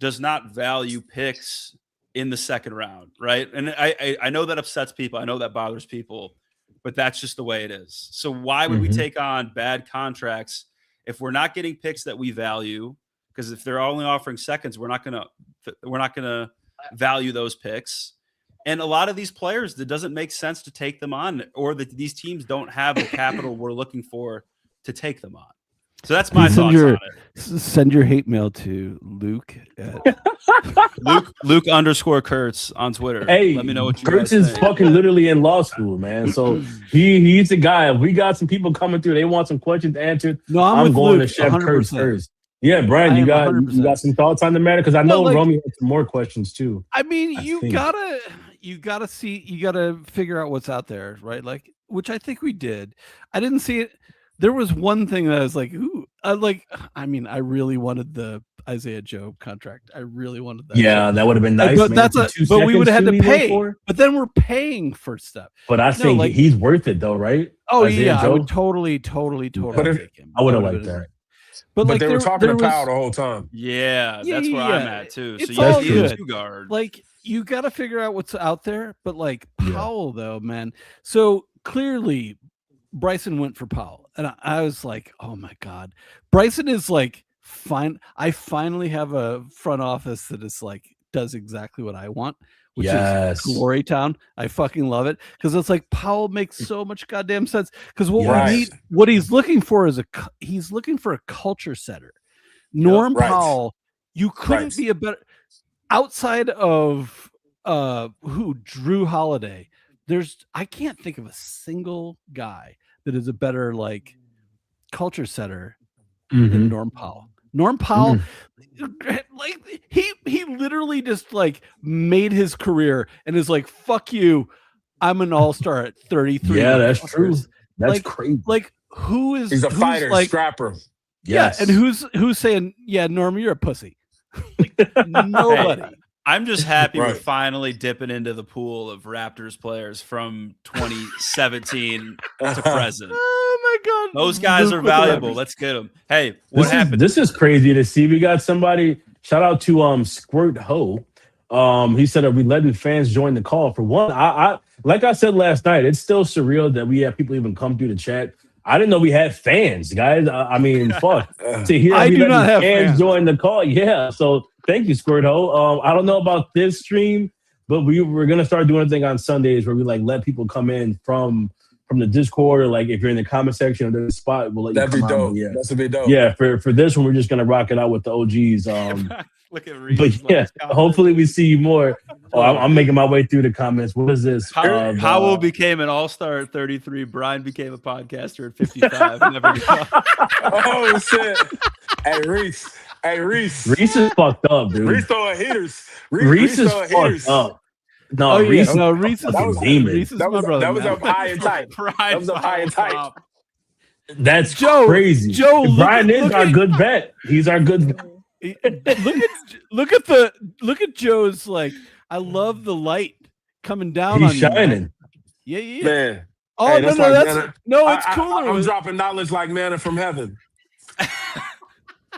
does not value picks in the second round, right? And I know that upsets people. I know that bothers people, but that's just the way it is. So why would we take on bad contracts if we're not getting picks that we value? Because if they're only offering seconds, we're not gonna value those picks. And a lot of these players, it doesn't make sense to take them on, or that these teams don't have the capital we're looking for to take them on. So that's my thoughts on it. Send your hate mail to Luke at Luke _Kurtz on Twitter. Hey, let me know what you Kurtz guys is think. fucking literally in law school, man. So he's the guy. If we got some people coming through, they want some questions answered. No, I'm with going Luke, to Chef Kurtz 100%. first. Yeah, Brian, I you am got 100%. some thoughts on the matter? Because I No, know like- Romy had some more questions too. I mean, I you think. gotta figure out what's out there, right? Like, which I think we did. I didn't see it. There was one thing that I was like, ooh, I mean, I really wanted the Isaiah Joe contract. I really wanted that. Yeah, shit. that would have been nice, But man. but we would have had to he went pay. for. But then we're paying for stuff. But I think like- he's worth it though, right? Oh Isaiah yeah, I Joe? would totally take him. I would have That liked been- that. But like they were talking there to Powell was, the whole time. Yeah, Yeah, that's where yeah, I'm at too. So it's you all need a good. two guard. like you got to figure out what's out there. But like Yeah. Powell, though, man. So clearly, Bryson went for Powell, and I was like, oh my god, Bryson is like fine. I finally have a front office that is like does exactly what I want, which Yes. is Glory Town. I fucking love it because it's like Powell makes so much goddamn sense. Because what Yes. we need, what he's looking for is he's looking for a culture setter. Norm right. Powell, you couldn't Right. be a better outside of Drew Holiday. I can't think of a single guy that is a better like culture setter than Mhm. Norm Powell. Norm Powell, like he literally just like made his career and is like, fuck you, I'm an all-star at 33. Yeah, that's true. That's Like- crazy. Like He's a fighter, like, scrapper. yeah, and who's saying, yeah, Norm, you're a pussy. Like, nobody. I'm just happy we're Right. finally dipping into the pool of Raptors players from 2017 to present. Oh my god, Those guys Luke are with the valuable. Raptors. Let's get them. Hey, what This happened? This is crazy to see. We got somebody. Shout out to Squirt Ho. He said, "Are we letting fans join the call?" For one, I like I said last night, it's still surreal that we have people even come through the chat. I didn't know we had fans, guys. I mean, fuck. To hear I we do letting not have fans fans. join the call, yeah. So thank you, Squirt Ho. I don't know about this stream, but we're gonna start doing a thing on Sundays where we like let people come in from the Discord, or like if you're in the comment section or the spot, we'll let That'd you be come on. dope. But yeah, That's a bit dope. yeah. For this one, we're just gonna rock it out with the OGs. Look at Reed's But yeah, last comment. hopefully we see you more. Oh, I'm making my way through the comments. What is this? Powell became an all-star at 33. Brian became a podcaster at 55. Never knew. Oh shit. Hey Reese. Reese Reese is fucked up, dude. Reese throwing heaters. Reese is throwing fucked heaters. up. No, Oh yeah, Reese, no, Reese is that was- demon. Reese is That my was brother. that was man. up high and tight. Brian That was up high and tight. Powell. That's Joe, crazy. Joe, And look Brian at- is look our at- good bet. He's our good. look at Joe's like. I love the light coming down on He's you, man. shining. Yeah. Man. Oh Hey, no, that's no, like that's manna. no, it's I- cooler. I'm with- dropping knowledge like manna from heaven.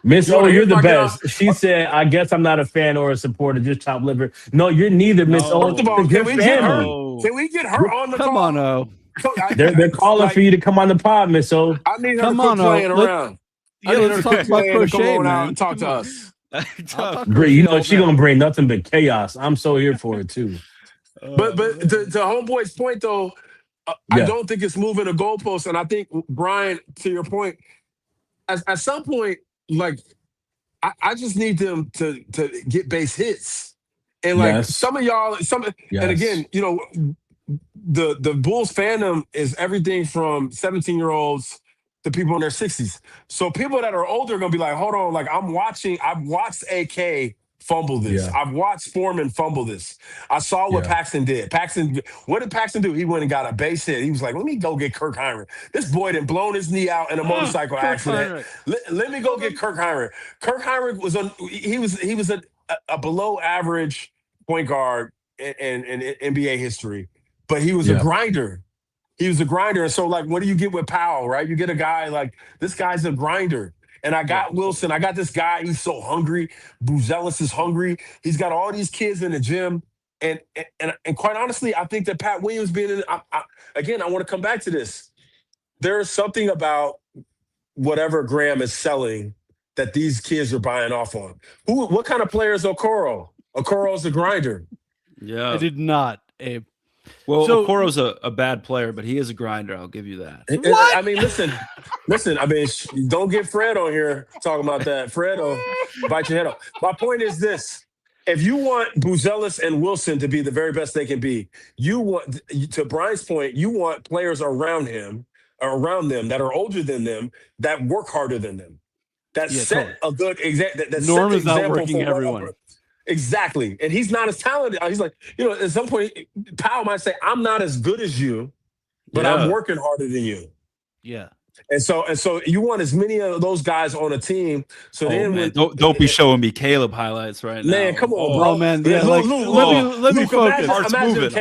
Miss You O, wanna you're hear the my best. She said, "I guess I'm not a fan or a supporter, just top liver." No, you're neither, Miss No. O. First of all, You're can we get her? family. Oh. Can we get her on the Come call? on, O. They're calling Like, for you to come on the pod, Miss O. I need her Come to quit on, playing let- around. Yeah, I need let's her to talk quit about playing and come crochet, on out man. and talk to Come on. us. talk Great, you know crochet, she man. gonna bring nothing but chaos. I'm so here for it too. But to Homeboy's point though, Yeah. I don't think it's moving the goalpost. And I think Brian, to your point, at some point, like I just need them to get base hits. And like Yes. some of y'all, Yes. and again, you know, the Bulls fandom is everything from 17-year-olds to people in their 60s. So people that are older are gonna be like, hold on, like I've watched AK fumble this. Yeah. I've watched Foreman fumble this. I saw what Yeah. Paxton did. What did Paxton do? He went and got a base hit. He was like, let me go get Kirk Heinrich. This boy done blown his knee out in a motorcycle Kirk accident. Heinrich. Let me go get Kirk Heinrich. Kirk Heinrich was a below average point guard in NBA history, but he was a Yeah. grinder. He was a grinder. And so, like, what do you get with Powell, right? You get a guy like, this guy's a grinder. And I got Wilson. I got this guy. He's so hungry. Buzelis is hungry. He's got all these kids in the gym. And quite honestly, I think that Pat Williams being in, I want to come back to this. There is something about whatever Graham is selling that these kids are buying off on. What kind of player is Okoro? Okoro's a grinder. Yeah. I did not, Abe. Well, So- Okoro's a bad player, but he is a grinder. I'll give you that. And I mean, listen. I mean, don't get Fred on here talking about that. Fred will bite your head off. My point is this: if you want Buzelis and Wilson to be the very best they can be, you want, to Brian's point, you want players around him, or around them that are older than them, that work harder than them. that Yeah, set a good example. That set Norm the is example outworking for everyone. whatever. Exactly. And he's not as talented. He's like, at some point, Powell might say, I'm not as good as you, but I'm working harder than you. Yeah. And so you want as many of those guys on a team. So then man, don't be showing me Caleb highlights right now. Man, come on, bro. Oh man, yeah, like let me focus.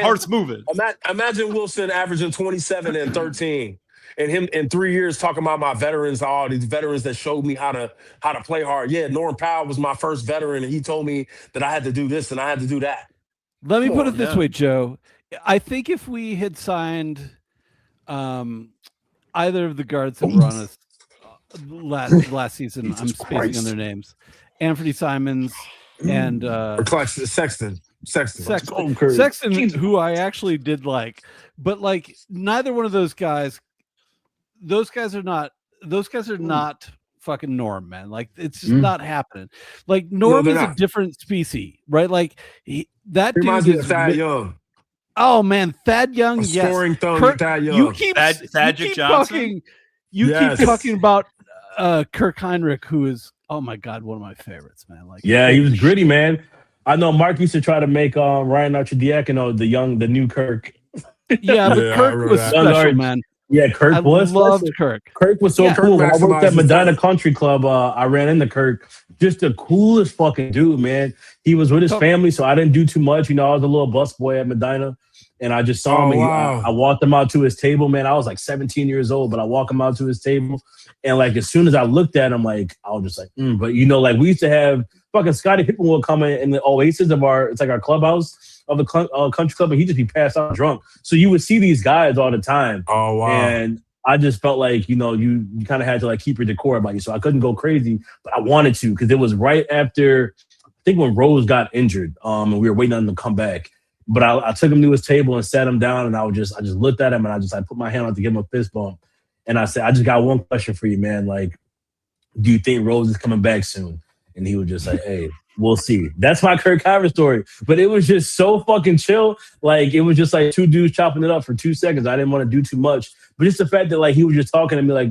Heart's moving. Imagine Wilson averaging 27 and 13. And him in 3 years talking about my veterans, all these veterans that showed me how to play hard. Yeah, Norm Powell was my first veteran, and he told me that I had to do this and I had to do that. Let me put it this way, Joe. I think if we had signed either of the guards that were on us last season, I'm spacing on their names, Anthony Simons and Sexton, who I actually did like, but like neither one of those guys. Those guys are not fucking Norm, man. Like it's just not happening. Like Norm is a different species, right? Like that reminds dude me of Thad Young. Oh man, Thad Young, scoring yes. Thad Young. You keep talking about Kirk Heinrich, who is one of my favorites, man. Like he was gritty, man. I know Mark used to try to make Ryan Archidiakono the new Kirk. Yeah, but Kirk was special, man. Yeah, Kirk was. Loved Kirk. Kirk was so cool. When I worked at Medina Country Club, I ran into Kirk. Just the coolest fucking dude, man. He was with his family, so I didn't do too much. I was a little busboy at Medina, and I just saw him. Wow. I walked him out to his table, man. I was like 17 years old, but I walked him out to his table, and like as soon as I looked at him, like I was just like, But like we used to have fucking Scottie Pippen would come in the oasis of our clubhouse of the country club, and he'd just be passed out drunk. So you would see these guys all the time. Oh wow! And I just felt like you kind of had to like keep your decor about you. So I couldn't go crazy, but I wanted to because it was right after I think when Rose got injured, and we were waiting on him to come back. But I took him to his table and sat him down, and I just looked at him and I put my hand out to give him a fist bump, and I said, I just got one question for you, man. Like, do you think Rose is coming back soon? And he was just like, hey. We'll see. That's my Kirk Heinrich story. But it was just so fucking chill. Like, it was just like two dudes chopping it up for 2 seconds. I didn't want to do too much. But just the fact that, like, he was just talking to me, like,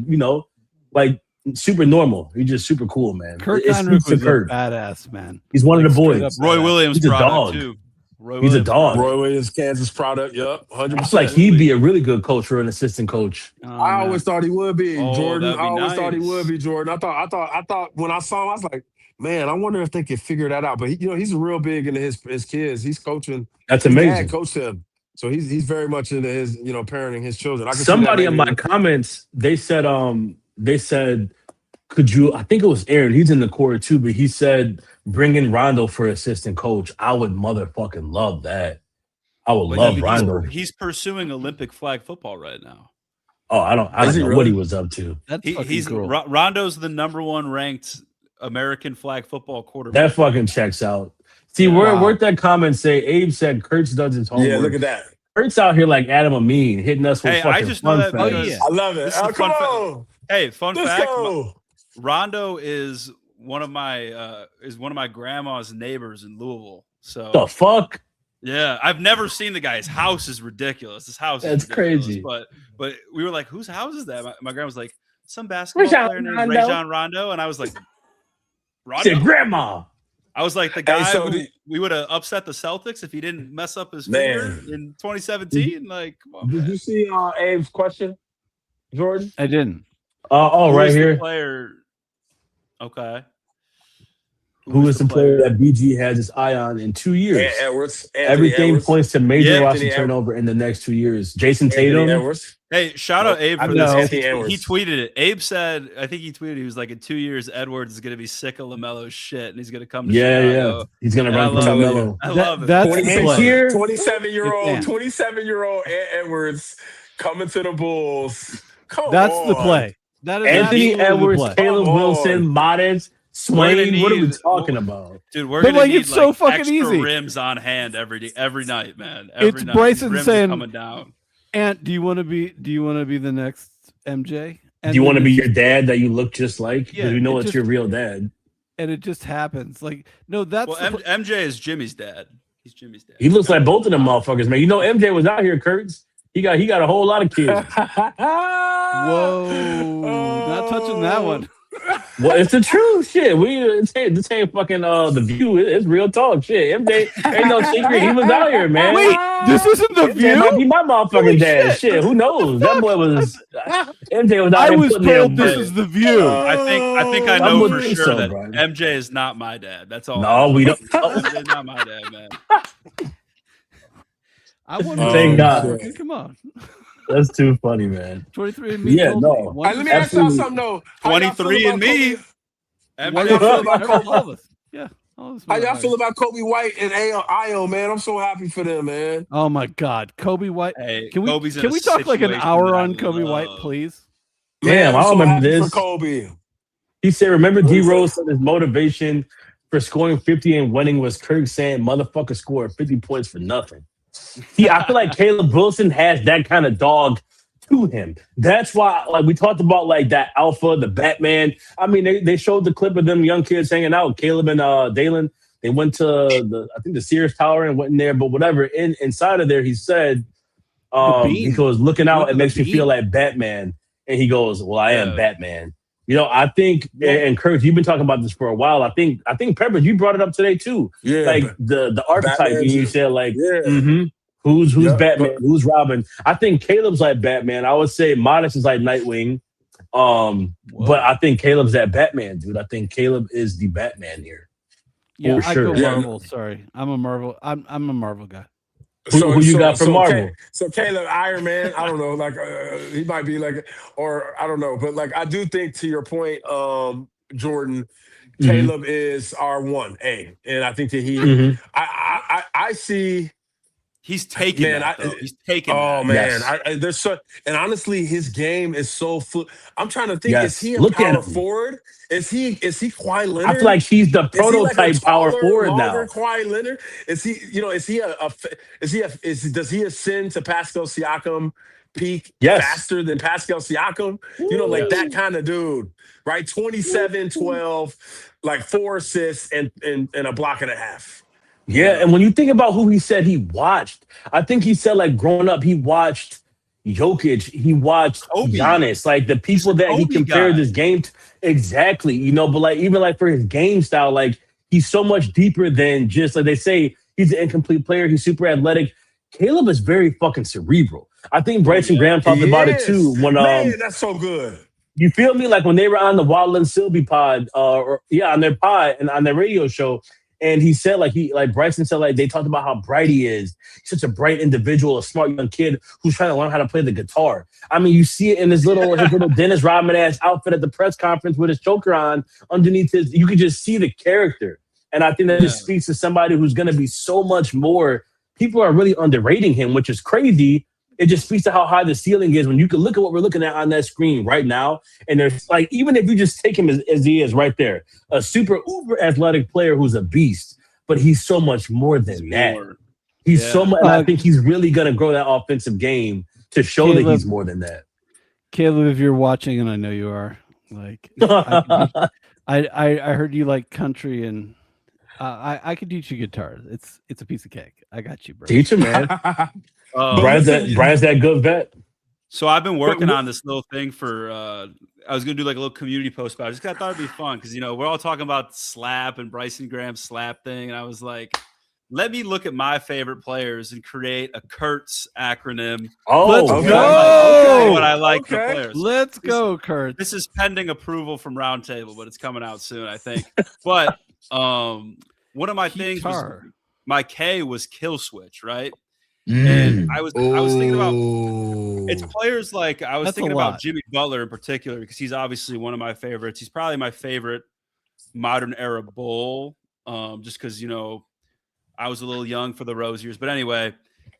like, super normal. He's just super cool, man. Kirk Heinrich was a badass, man. He's one of the boys. Roy Williams, he's a dog. Too. He's a dog. Roy Williams, Kansas product. Yep, 100%. I feel like he'd be a really good coach or an assistant coach. I always thought he would be, Jordan. I always thought he would be, Jordan. I thought when I saw him, I was like, man, I wonder if they could figure that out. But he's real big into his kids. He's coaching. That's amazing. His dad coached him, so he's very much into his parenting his children. Somebody in my comments they said could you? I think it was Aaron. He's in the court too, but he said bring in Rondo for assistant coach. I would motherfucking love that. I would love Rondo. He's pursuing Olympic flag football right now. Oh, I don't know what he was up to. He's cool. Rondo's the #1 ranked American flag football quarterback. That fucking checks out. See, where'd that comment say? Abe said Kurtz does his homework. Yeah, look at that. Kurtz out here like Adam Amin, hitting us with fucking I just know that. I love it. Come on. Hey, fun fact. Go. Rondo is one of my grandma's neighbors in Louisville. So the fuck? Yeah, I've never seen the guy. His house is ridiculous. His house is crazy. But we were like, whose house is that? My grandma was like, some basketball player named Rajon Rondo, and I was like, Rondo? Said grandma. I was like the guy we would have upset the Celtics if he didn't mess up his finger in 2017. Like, come on, did you see Abe's question, Jordan? I didn't. Right here. Player. Okay. Who is the player that BG has his eye on in 2 years? Edwards. Everything points to major roster turnover in the next 2 years. Jason Tatum. Hey, shout out Abe for this. He tweeted it. Abe said, I think he tweeted, he was like, in 2 years, Edwards is going to be sick of LaMelo's shit, and he's going to come to Chicago. Yeah. He's going to run from LaMelo. I love it. That's 27-year-old Edwards coming to the Bulls. That's the play. That is Anthony Edwards, Caleb Wilson, Modest, Swain. What are we talking about? Dude, we're going to need it's so fucking extra easy. Rims on hand every night, man. It's Bryson saying, coming down. And do you want to be the next MJ? Do you want to be your dad that you look just like? Yeah, because we know it's your real dad. And it just happens. Like, no, that's MJ is Jimmy's dad. He's Jimmy's dad. He looks like both of them motherfuckers, man. You know MJ was out here, Kurtz. He got a whole lot of kids. Whoa, not touching that one. Well, it's the truth. Shit, this ain't fucking the View. It's real talk. Shit, MJ ain't no secret. He was out here, man. Wait, this isn't the MJ View. might be my motherfucking Holy dad. shit. Shit, who knows? That boy was MJ was out I here was putting told in this work. is the View. I think I I know would for think sure so, that bro. MJ is not my dad. That's all. No, we don't. MJ is not my dad, man. I want Thank God. Come on. That's too funny, man. 23 and me. Yeah, told no. me. One Let me ask y'all something though. How y'all feel 23 about and me. Kobe- MJ How y'all feel about All Kobe? of us. Yeah. All of us. How y'all feel about Kobe White and Io, man? I'm so happy for them, man. Oh my God, Kobe White. Hey, Can Kobe's in we a talk like an situation hour that I on Kobe White, love. please? Damn, Man, I I'm don't so remember happy this. for Kobe. He said, remember D Rose said his motivation for scoring 50 and winning was Kirk saying, motherfucker scored 50 points for nothing. See, I feel like Caleb Wilson has that kind of dog to him. That's why, like, we talked about, like, that alpha, the Batman. I mean, they showed the clip of them young kids hanging out, Caleb and Dalen. They went to the Sears Tower and went in there, but whatever. Inside of there, he said, he goes, looking Went out, to it the makes me feel bean. like Batman. And he goes, well, I am Yeah. Batman. You know, I think, and Kurt, you've been talking about this for a while. I think Peppers, you brought it up today too. Yeah, Like the archetype, Batman and you too. said like, Yeah. who's Yeah, Batman, but- who's Robin? I think Caleb's like Batman. I would say Modest is like Nightwing. But I think Caleb's that Batman, dude. I think Caleb is the Batman here. Yeah, For I sure. go Yeah. Marvel. Sorry, I'm a Marvel. I'm a Marvel guy. Who you got from Marvel? So Caleb Iron Man, I don't know, like he might be like, or I don't know, but like I do think to your point, Jordan, Caleb is our 1A, and I think that he, I see. He's taking Man, that, though. He's taking Oh that. man, Yes. there's so, and honestly, his game is so full. I'm trying to think: Yes. is he a Look at power him. forward? Is he Kawhi Leonard? I feel like she's the Is he like a prototype power taller, forward longer now. Kawhi Leonard? Is he? You know, does he ascend to Pascal Siakam peak Yes. faster than Pascal Siakam? You know, like that kind of dude, right? 27, 12, like 4 assists and a block and a half. Yeah, and when you think about who he said he watched, I think he said like growing up he watched Jokic, he watched Kobe. Giannis, like the people a that he Kobe compared guy. his game to. Exactly, you know, but like even like for his game style, like he's so much deeper than just like they say he's an incomplete player. He's super athletic. Caleb is very fucking cerebral. I think Bryson Graham talked about it too when man, that's so good. you feel me? Like when they were on the Waddle and Sylvie pod, on their pod and on their radio show, and he said like Bryson said like they talked about how bright he is. He's such a bright individual, a smart young kid who's trying to learn how to play the guitar. I mean, you see it in his little Dennis Rodman ass outfit at the press conference with his choker on underneath his. You could just see the character, and I think that just speaks to somebody who's going to be so much more. People are really underrating him, which is crazy. It just speaks to how high the ceiling is when you can look at what we're looking at on that screen right now. And there's like, even if you just take him as he is right there, a super uber athletic player who's a beast, but he's so much more than that. He's so much. And I think he's really going to grow that offensive game to show that he's more than that. Caleb, if you're watching, and I know you are, like, I heard you like country, and I could teach you guitar. It's a piece of cake. I got you, bro. Teach him, man. Brian's that good vet. So I've been working on this little thing for. I was gonna do like a little community post about it. I thought it'd be fun because we're all talking about slap and Bryson Graham's slap thing, and I was like, let me look at my favorite players and create a Kurtz acronym. Oh, let's okay. go! What I like the players. Let's go, Kurt. This is pending approval from Roundtable, but it's coming out soon, I think. But one of my things was my K was kill switch, right? And I was thinking about it's players like I was thinking about Jimmy Butler in particular because he's obviously one of my favorites. He's probably my favorite modern era Bull, just because I was a little young for the Rose years. But anyway,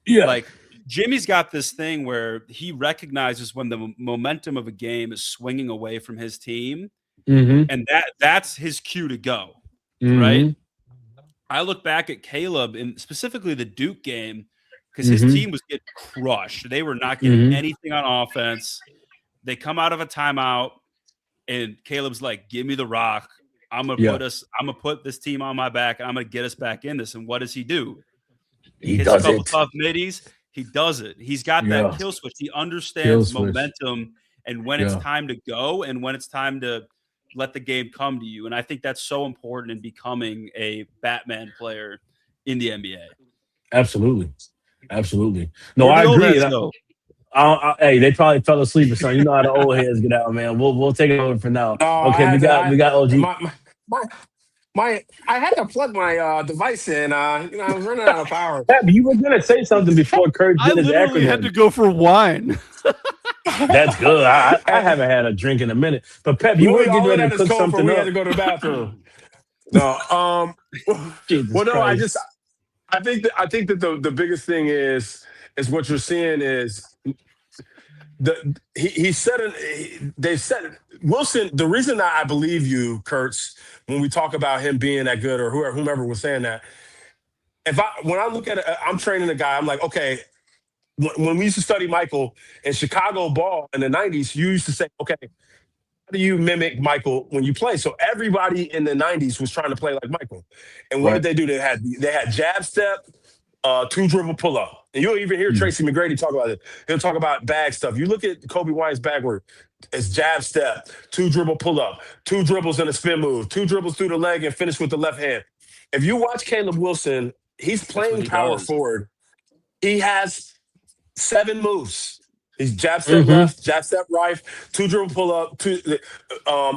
like Jimmy's got this thing where he recognizes when the momentum of a game is swinging away from his team, and that's his cue to go, right? I look back at Caleb and specifically the Duke game. Because his team was getting crushed. They were not getting anything on offense. They come out of a timeout, and Caleb's like, "Give me the rock. I'm gonna put this team on my back, and I'm gonna get us back in this." And what does he do? He hits does a couple it. tough middies. He does it. He's got that kill switch. He understands momentum and when it's time to go and when it's time to let the game come to you. And I think that's so important in becoming a Batman player in the NBA. Absolutely. No, Where I the old agree. heads go? Hey, they probably fell asleep or something. You know how the old heads get out, man. We'll take it over for now. Okay, we got OG. I had to plug my device in. I was running out of power. Pep, you were gonna say something before Kurt I did his literally acronym. had to go for wine. That's good. I haven't had a drink in a minute. But Pep, you were getting ready to cook something we up. had to go to the bathroom. No, Jesus well, no, Christ. I think that the biggest thing is what you're seeing is they said Wilson. The reason that I believe you, Kurtz, when we talk about him being that good or whomever was saying that, when I look at it, I'm training a guy. I'm like, okay. When we used to study Michael in Chicago ball in the 90s, you used to say, okay, how do you mimic Michael when you play? So everybody in the 90s was trying to play like Michael. And what did they do? They had jab step, two dribble pull up. And you'll even hear Tracy McGrady talk about it. He'll talk about bag stuff. You look at Kobe Bryant's bag work. It's jab step, two dribble pull up, two dribbles and a spin move, two dribbles through the leg and finish with the left hand. If you watch Caleb Wilson, he's playing power forward. He has 7 moves. He's jab step left, jab step right, two dribble pull up.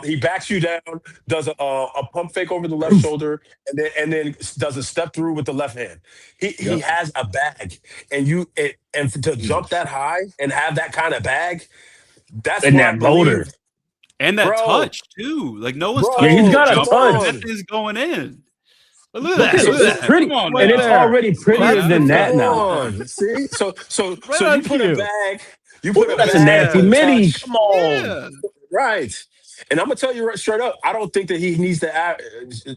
He backs you down, does a pump fake over the left shoulder, and then does a step through with the left hand. He has a bag, and to jump that high and have that kind of bag, that's and what that I believe. motor and that touch too. Like no one's yeah, he's got a touch. That is going in. Look at that. It's pretty, on, and it's already prettier than that now. See, so Right you put a bag. You put that's a nasty midi. Come on, right. And I'm gonna tell you straight up, I don't think that he needs to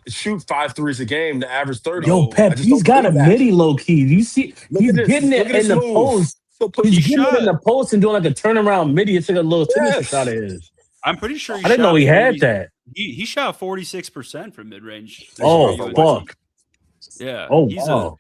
shoot 5 threes a game to average 30. Yo, Pep, he's got a midi low key. You see, he's getting it in the post. He's getting it in the post and doing like a turnaround midi. It's like a little tennis shot of his. I'm pretty sure. I didn't know he had that. He shot 46% from mid range. Oh fuck! Yeah. Oh wow!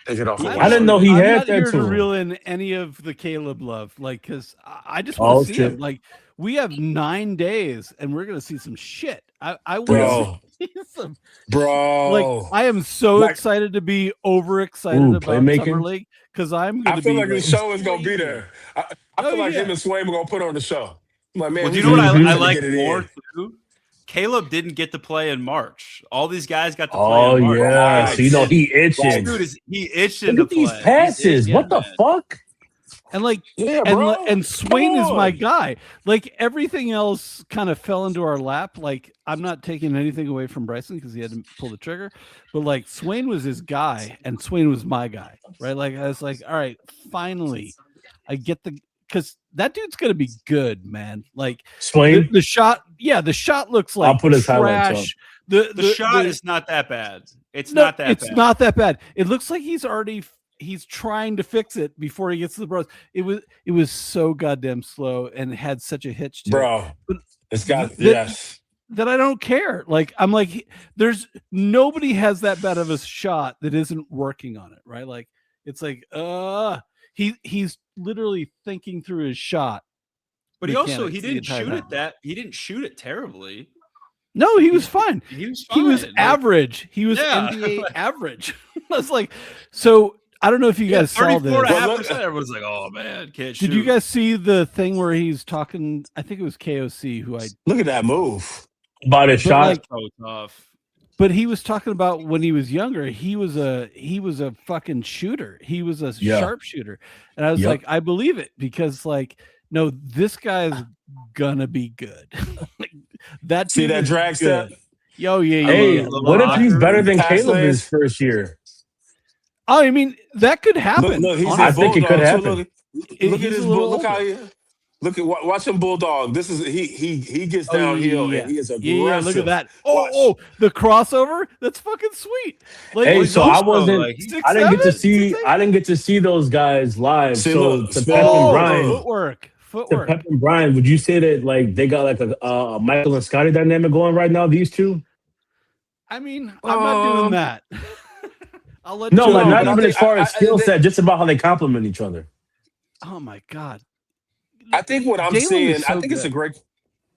I didn't know he I'm had not that here to too. reel in any of the Caleb love, like, because I just want to see him. Like, we have 9 days, and we're gonna see some shit. I want to see some, bro. Like, I am so excited to be overexcited about Summer League because I'm gonna. I feel like the show is gonna be there. I feel like him and Swain are gonna put on the show. I'm like, man, well, do you know what I like more too? Caleb didn't get to play in March. All these guys got to play in March. Oh, yeah. So, you know, he itching. Dude, he itching Look to at these play. passes. What the fuck? And like, and Swain is my guy. Like, everything else kind of fell into our lap. Like, I'm not taking anything away from Bryson because he had to pull the trigger, but like, Swain was his guy and Swain was my guy, right? Like, I was like, all right, finally, I get because that dude's gonna be good, man. Like Swain, the shot, the shot looks like I'll put his trash. The shot is not that bad. It's not that bad. It looks like he's trying to fix it before he gets to the pros. It was so goddamn slow and had such a hitch to it. But it's got that I don't care. Like, I'm like, there's nobody has that bad of a shot that isn't working on it, right? Like, it's like he's literally thinking through his shot. But he didn't shoot it terribly. No, he was fine. He was fine. He was average. He was NBA average. I was like, so I don't know if you guys saw this. 34.5%. Everyone's like, oh man, can't shoot. Did you guys see the thing where he's talking? I think it was KOC who look at that move about his shot. Like, so tough. But he was talking about when he was younger, he was a fucking shooter. He was a sharpshooter. And I was like, I believe it because like, no, this guy's gonna be good. That see that drag step? Yo, yeah. Hey, what if he's better than Caleb his first year? Oh, I mean, that could happen. Look, I think it could happen. Look at his bull. Look how he. Look at watch him bulldog. This is he gets downhill and he is aggressive. Yeah, look at that. Oh, the crossover. That's fucking sweet. Like, hey, so I wasn't. I didn't get to see those guys live. So to Pep and Brian, footwork. To Pep and Brian, would you say that like they got like a Michael and Scotty dynamic going right now? These two. I mean, I'm not doing that. I'll let no, like not even as far as skill set, just about how they complement each other. Oh my god. I think what I'm seeing, I think it's a great.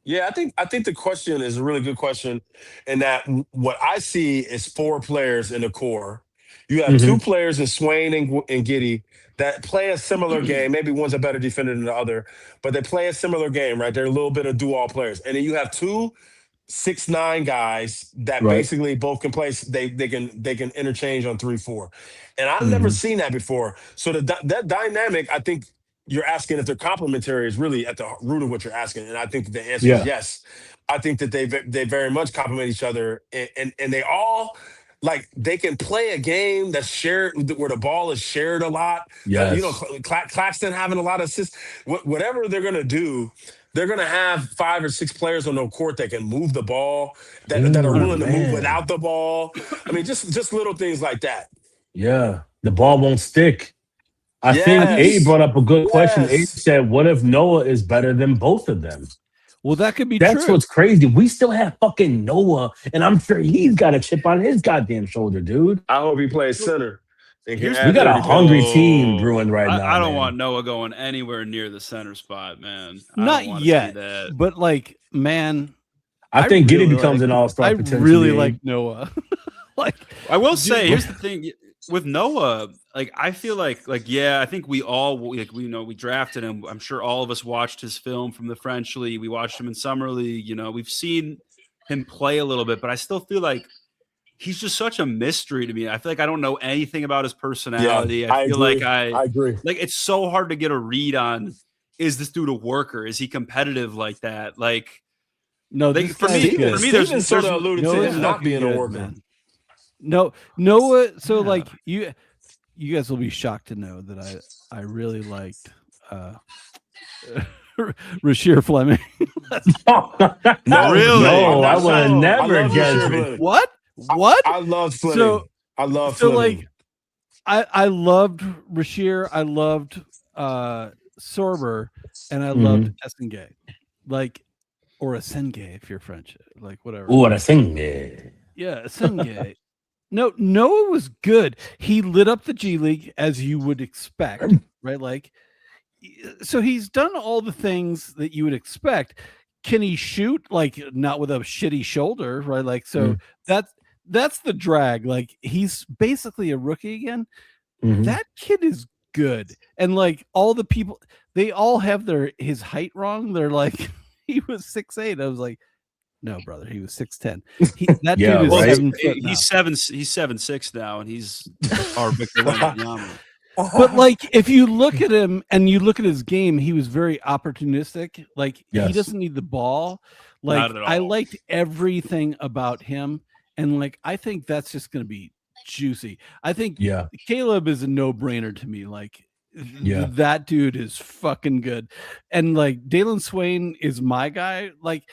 Yeah, I think the question is a really good question, and that what I see is four players in the core. You have two Hmm. players in Swain and Giddy that play a similar game. Maybe one's a better defender than the other, but they play a similar game, right? They're a little bit of do-all players, and then you have two 6'9" guys that Right. basically both can play. They can interchange on 3-4, and I've never Hmm. seen that before. So that dynamic, I think you're asking if they're complementary is really at the root of what you're asking, and I think the answer is Yeah. yes. I think that they very much complement each other, and they all like they can play a game that's shared where the ball is shared a lot. Yes. Claxton having a lot of assists. Whatever they're gonna do, they're gonna have 5 or 6 players on the court that can move the ball, that are Ooh, willing to move man. without the ball. I mean, just little things like that. Yeah. The ball won't stick. I think Abe Yes, brought up a good question. Abe yes, said, what if Noah is better than both of them? Well, that could be That's true. what's crazy. We still have fucking Noah, and I'm sure he's got a chip on his goddamn shoulder, dude. I hope he plays center and can Here's We add got a 30 hungry points. team brewing right now, I don't man. want Noah going anywhere near the center spot, man. I Not don't want to see yet, that. but like, man, I think Giddy really becomes an all-star I potentially. really Abe. like Noah. Like, I will dude, say, here's the thing with Noah. Like, I feel like, yeah, I think we all we drafted him. I'm sure all of us watched his film from the French League. We watched him in Summer League. You know, we've seen him play a little bit, but I still feel like he's just such a mystery to me. I feel like I don't know anything about his personality. Yeah, I feel like I agree. like it's so hard to get a read on, is this dude a worker? Is he competitive like that? Like, no, Like, this for guy's me- good. for me, Steven sort of there's- alluded to Noah's him not fucking being a good, worker. man. No, Noah. So Yeah. like you guys will be shocked to know that I really liked Rasheer Fleming. No, Really? No, I I'm would have not- never I love guessed Rasheer it. Fleming. What? What? I loved Fleming. So- I love so Fleming. like I loved Rasheer, I loved Sorber, and I loved Essengay. Like, or Essengay if you're French, like whatever. Ooh, what a thing. Yeah. Yeah, Essengay. No, Noah was good. He lit up the G League as you would expect, right? Like, so he's done all the things that you would expect. Can he shoot? Like, not with a shitty shoulder, right? Like, so that's the drag. Like, he's basically a rookie again. Mhm. That kid is good, and like all the people, they all have his height wrong. They're like, he was 6'8". I was like, no, brother, he was 6'10". That Yeah, dude is right? 7 foot now. He's 7'6" now, and he's our Victor Wembanyama. But like, if you look at him and you look at his game, he was very opportunistic. Like, he Yes. doesn't need the ball. Like, Not at I all. liked everything about him, and like, I think that's just going to be juicy. I think Yeah. Caleb is a no-brainer to me. Like, Yeah. that dude is fucking good, and like, Dalen Swain is my guy. Like,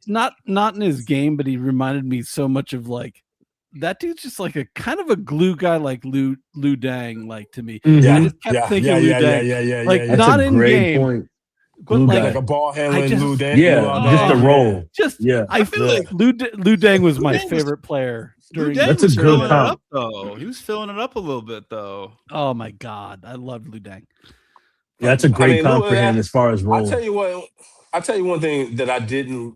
not in his game, but he reminded me so much of like. That dude's just like a kind of a glue guy, like Lou Dang, like to me. Mhm. I just kept thinking Lou Dang. yeah. Like, yeah. That's not a in great game, point. but Glue like, guy. Like a ball handling just- Lou Dang. Yeah, Lou just a Dang. roll. just Yeah. I feel Yeah. like Lou Dang was my Lou Dang was- favorite player Lou during. Dang That's a was good filling it comp. up, though. He was filling it up a little bit, though. Oh my god, I loved Lou Dang. Yeah, that's a great mean, comp Lou, for him as far as I'll role. tell you what. I'll tell you one thing that I didn't.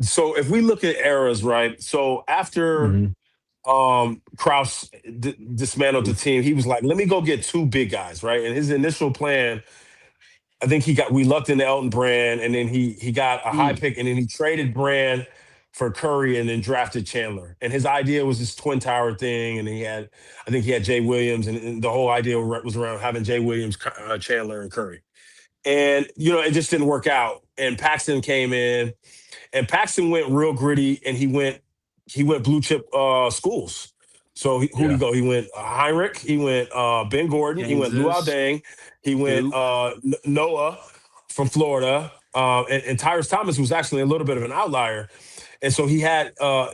So if we look at eras, right? So after Mhm. Krause dismantled the team, he was like, "Let me go get 2 big guys," right? And his initial plan, I think we lucked into Elton Brand, and then he got a high pick, and then he traded Brand for Curry, and then drafted Chandler. And his idea was this twin tower thing, and I think he had Jay Williams, and the whole idea was around having Jay Williams, Chandler, and Curry. And it just didn't work out. And Paxton came in, and Paxton went real gritty, and he went blue chip schools. So who did he go? He went Heinrich. He went Ben Gordon. He went Luau Kansas. Dang. He went Noah from Florida. And Tyrus Thomas was actually a little bit of an outlier. And so he had all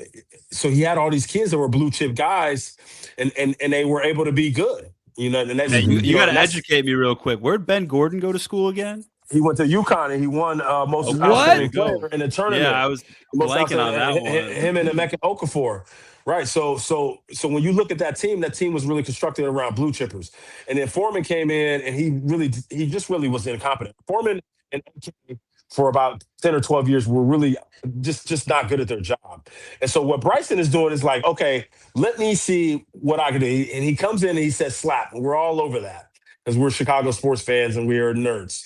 these kids that were blue chip guys, and they were able to be good. And that's, Hey, you got to that's- educate me real quick. Where'd Ben Gordon go to school again? He went to UConn, and he won most What? outstanding player in the tournament. Yeah, I was Most blanking on that outstanding- one. Him and Emeka Okafor. Right. So when you look at that team was really constructed around blue chippers. And then Foreman came in, and he just really was incompetent. Foreman and AK for about 10 or 12 years were really just not good at their job. And so what Bryson is doing is like, okay, let me see what I can do. And he comes in and he says slap. And we're all over that because we're Chicago sports fans and we are nerds.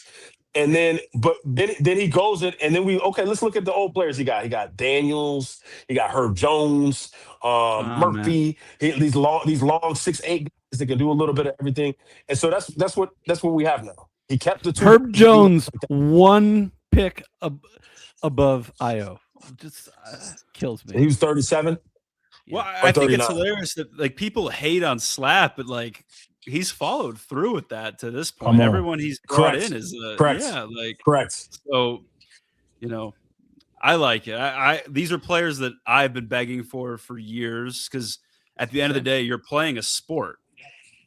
And then he goes in and then let's look at the old players he got. He got Daniels, he got Herb Jones, Murphy, these long 6'8" guys that can do a little bit of everything. And so that's what we have now. He kept the two. Herb Jones, one pick above Io. Just kills me. He was 37. Well, I think it's hilarious that like people hate on Slap, but like he's followed through with that to this point. Everyone he's brought in is correct. Yeah, like correct. So, I like it. I these are players that I've been begging for years because at the end of the day, you're playing a sport.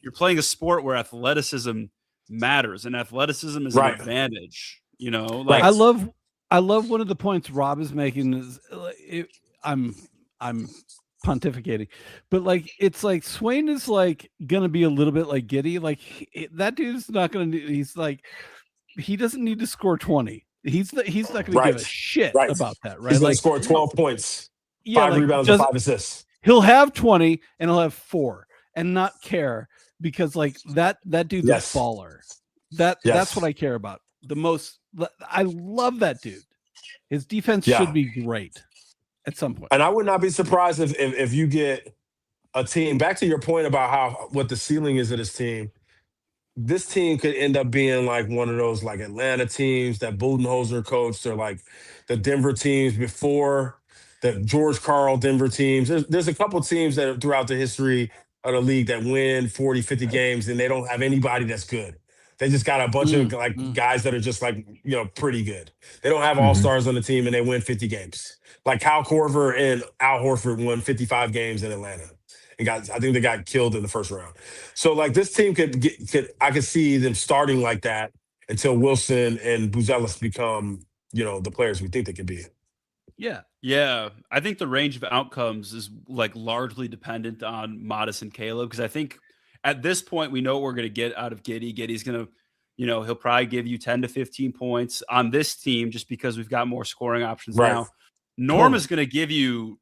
You're playing a sport where athleticism matters, and athleticism is an advantage. Like I love one of the points Rob is making is I'm pontificating, but like it's like Swain is like gonna be a little bit like Giddey. Like that dude's not gonna. He's like he doesn't need to score 20. He's not gonna give a shit about that. Right? He's gonna like score 12 points, 5 like, rebounds, and 5 assists. He'll have 20 and he'll have 4 and not care because like that dude's a baller. That's what I care about the most. I love that dude. His defense should be great at some point. And I would not be surprised if you get a team, back to your point about what the ceiling is of this team, this team could end up being like one of those like Atlanta teams that Budenholzer coached, or like the Denver teams before the George Karl Denver teams. There's a couple teams that throughout the history of the league that win 40, 50 games and they don't have anybody that's good. They just got a bunch of guys that are just like, pretty good. They don't have all-stars on the team and they win 50 games. Like Kyle Korver and Al Horford won 55 games in Atlanta. And I think they got killed in the first round. So like this team I could see them starting like that until Wilson and Buzelis become, the players we think they could be. Yeah. Yeah. I think the range of outcomes is like largely dependent on Modest and Caleb, because I think at this point we know what we're going to get out of Giddey. Giddey's going to, he'll probably give you 10 to 15 points on this team just because we've got more scoring options now. Norm is going to give you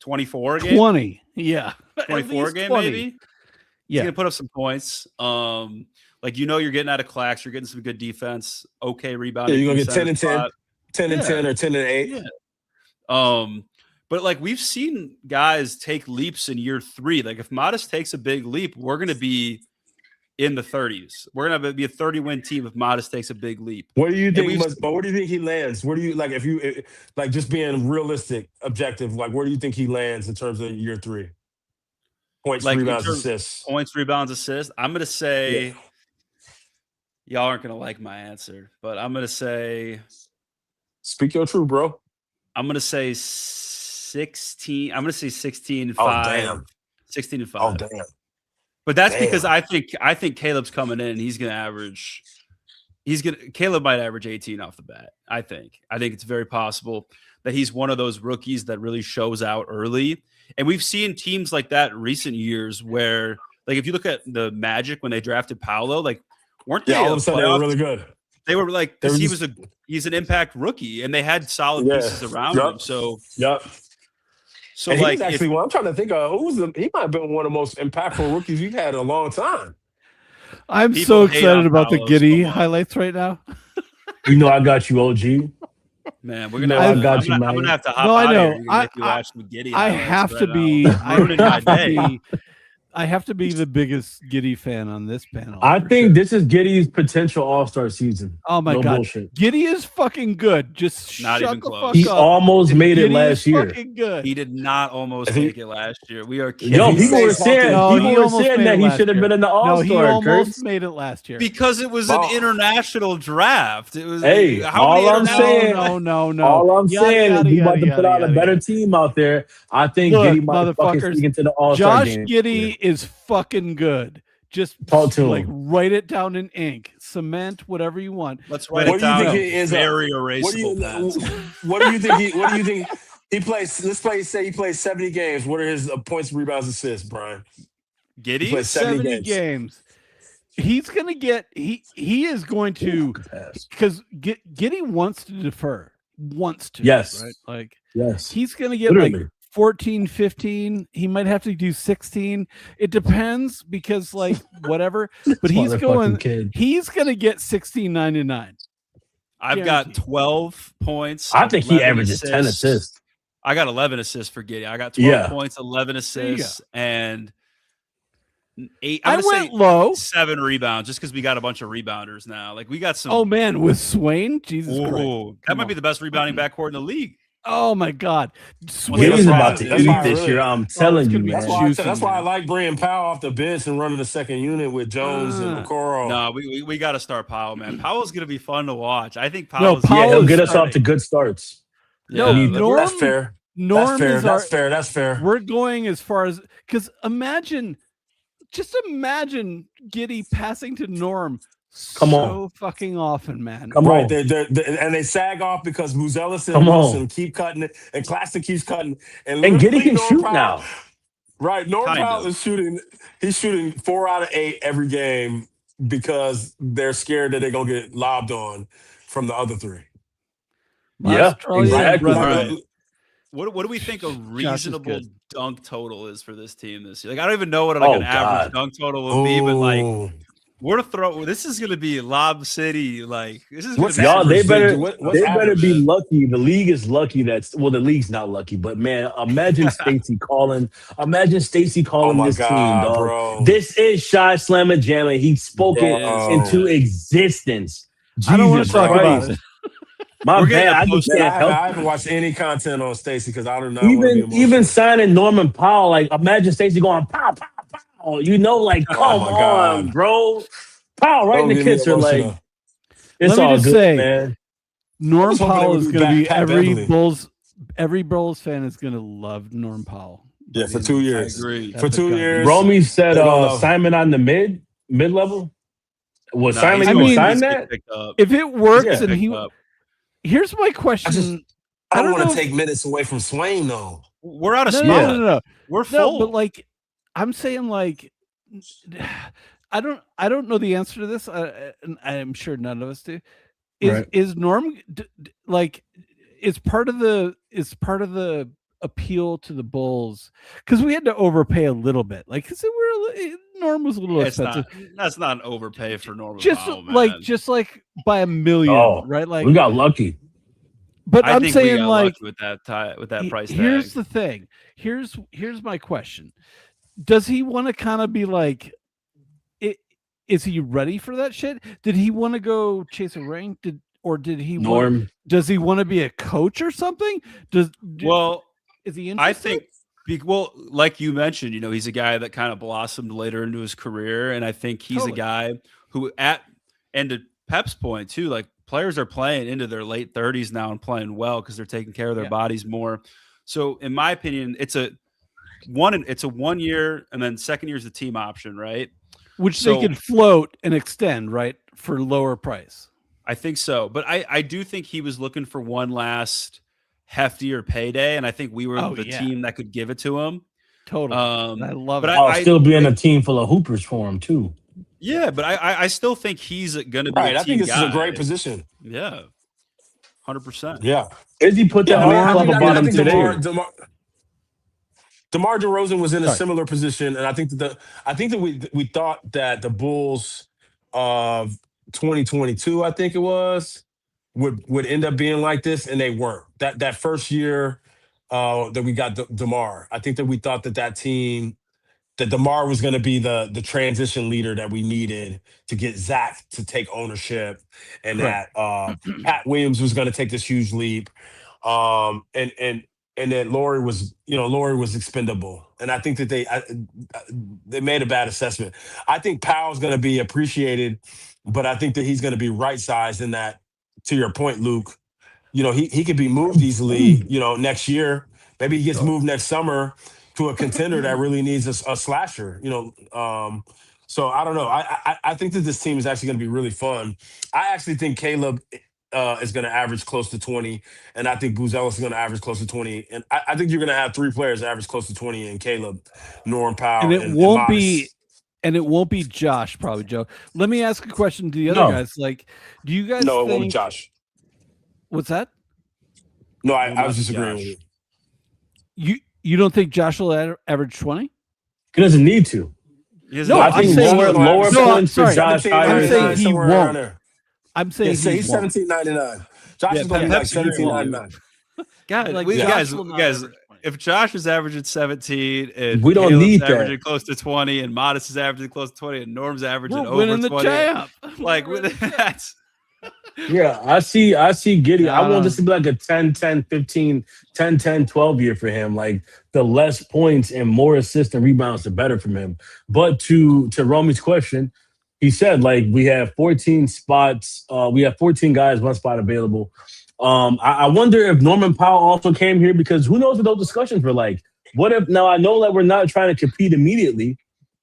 24 a game. 20. Yeah. 24 a game, 20. Maybe. He's going to put up some points. Like, you're getting out of Clax. You're getting some good defense. Okay rebounding. Yeah, you're going to get 10 and 10. 10 and 10 or 10 and 8. Yeah. But like we've seen guys take leaps in year 3. Like if Modest takes a big leap, we're going to be in the 30s. We're going to be a 30-win team if Modest takes a big leap. What do you think? But where do you think he lands? Where do you like if you like just being realistic, objective? Like where do you think he lands in terms of year 3? Points, rebounds, assists. Points, rebounds, assists. I'm going to say y'all aren't going to like my answer, but I'm going to say. Speak your truth, bro. I'm going to say 16. I'm going to say 16 and 5. Oh, damn. 16 and 5. Oh, damn. But that's because I think Caleb's coming in and he's going to average. Caleb might average 18 off the bat. I think it's very possible that he's one of those rookies that really shows out early. And we've seen teams like that in recent years where, like, if you look at the Magic when they drafted Powell, like, weren't they all of a sudden they were really good? They were like, because he's an impact rookie, and they had solid pieces around him. So, So and like, he's actually, I'm trying to think of he might have been one of the most impactful rookies we've had in a long time. I'm so excited about the Giddey highlights right now. I got you, OG. Man, we're gonna. I'm gonna have to hop out here. I have to be. I have to be the biggest Giddey fan on this panel. I think this is Giddey's potential All-Star season. Oh my god, bullshit. Giddey is fucking good. Just not shut even the close. fuck He up. almost made it last year. Good. He did not almost make it last year. We are kidding. Yo, people were saying that he should have been in the All-Star. No, he almost made it last year because it was an international draft. It was. Hey, all I'm saying, no. All I'm saying is we about to put out a better team out there. I think Giddey might fucking sneak into the All-Star game. Josh Giddey is fucking good. Just like write it down in ink, cement, whatever you want. Let's write it down. Very erasable. What do you think he plays? Say he plays 70 games. What are his points, rebounds, assists, Brian? Giddey? He plays 70 games. he's going to get he is going to because Giddey wants to defer. Wants to. Yes. Right? Like yes. he's going to get Literally. like 14, 15. He might have to do 16. It depends because like whatever, but he's going to get 16.99. I've got 12 points. I think he averages 10 assists. I got 11 assists for Giddey. I got 12 points, 11 assists, and 8. I went low. 7 rebounds, just because we got a bunch of rebounders now. Like we got some. Oh man, with Swain, Jesus Christ, that might be the best rebounding backcourt in the league. Oh my God, Swain's about to eat this year. I'm telling you, man. That's why I like bringing Powell off the bench and running the second unit with Jones and Okoro. No, we got to start Powell, man. Powell's gonna be fun to watch. I think Powell. He'll get us off to good starts. No, Norm, that's fair. Norm that's fair. That's fair. We're going as far as because just imagine Giddey passing to Norm. So fucking often, man. Right, and they sag off because Muzelis and Wilson keep cutting it, and Classic keeps cutting, and Giddey can shoot now. Right, Norm Powell is shooting. He's shooting 4 out of 8 every game because they're scared that they're gonna get lobbed on from the other 3. Exactly. Right. What do we think a reasonable dunk total is for this team this year? Like I don't even know what an average dunk total would be, but like. This is going to be Lob City. Like this is they better be lucky. The league is lucky. The league's not lucky, but man, imagine Stacey calling. Imagine Stacey calling this team, dog. Bro. This is Shy Slammer Jammer. He spoke it into existence. Jesus I don't want to talk about it. My bad. I haven't watched any content on Stacey because I don't know. Even signing Norman Powell, like imagine Stacey going pow pow. You know, like, come on, bro. Powell right in the kisser, like, it's all good, man. Norm Powell is going to be every Bulls fan is going to love Norm Powell. Yeah, for 2 years. I agree. For 2 years. Romy said Simon on the mid-level. Was Simon going to sign that? If it works and here's my question. I don't want to take minutes away from Swain, though. We're out of spot. No. We're full. But like, I'm saying like, I don't know the answer to this. I'm sure none of us do. Is Norm like is part of the appeal to the Bulls because we had to overpay a little bit. Like because Norm was a little expensive. That's not an overpay for Norm. Just like by $1 million, right? Like we got lucky. But I'm saying like with that price tag. Here's the thing. Here's my question. Does he want to kind of be like, is he ready for that shit? Did he want to go chase a ring? Does he want to be a coach or something? Is he interested? I think, like you mentioned, he's a guy that kind of blossomed later into his career. And I think he's a guy who and to Pep's point too, like players are playing into their late 30s now and playing well because they're taking care of their bodies more. So in my opinion, it's a 1 year, and then second year is the team option, right? Which they could float and extend, right, for lower price. I think so, but I do think he was looking for one last heftier payday, and I think we were the team that could give it to him. Totally, I love it. I'll still be in a team full of hoopers for him too. Yeah, but I still think he's going to be. Right, I think this is a great position. Yeah, 100%. Yeah, Izzy put that on about him today. DeMar DeRozan was in a similar position, and I think that we thought that the Bulls of 2022, I think it was, would end up being like this, and they weren't. That first year that we got DeMar, I think that we thought that team, that DeMar was going to be the transition leader that we needed to get Zach to take ownership, and that Pat Williams was going to take this huge leap, and that Laurie was expendable. And I think that they made a bad assessment. I think Powell's going to be appreciated, but I think that he's going to be right-sized in that, to your point, Luke, he could be moved easily, next year. Maybe he gets moved next summer to a contender that really needs a slasher, So I don't know. I think that this team is actually going to be really fun. I actually think Caleb is going to average close to 20, and I think Buzelis is going to average close to 20. And I think you're going to have 3 players average close to 20 in Caleb, Norm Powell, and it won't be and it won't be Josh, probably Joe. Let me ask a question to the other guys. Like, do you guys No, think... it won't be Josh. What's that? No, I was just agreeing with you. You don't think Josh will average 20? He doesn't need to. No, I think lower points for Josh. I'm saying he won't. I'm saying he's 17.99. Josh is going to be like 17.99. God, like guys, if Josh is averaging 17 and we don't Caleb's need averaging that. close to 20 and Modest is averaging close to 20 and Norm's averaging We're over winning 20, the champ. like that's Yeah, I see Giddy. I want this to be like a 10-10, 15, 10-10, 12 year for him. Like the less points and more assists and rebounds, the better from him. But to Romy's question, he said like we have 14 spots. We have 14 guys, one spot available. I wonder if Norman Powell also came here because who knows what those discussions were like. What if now I know that we're not trying to compete immediately,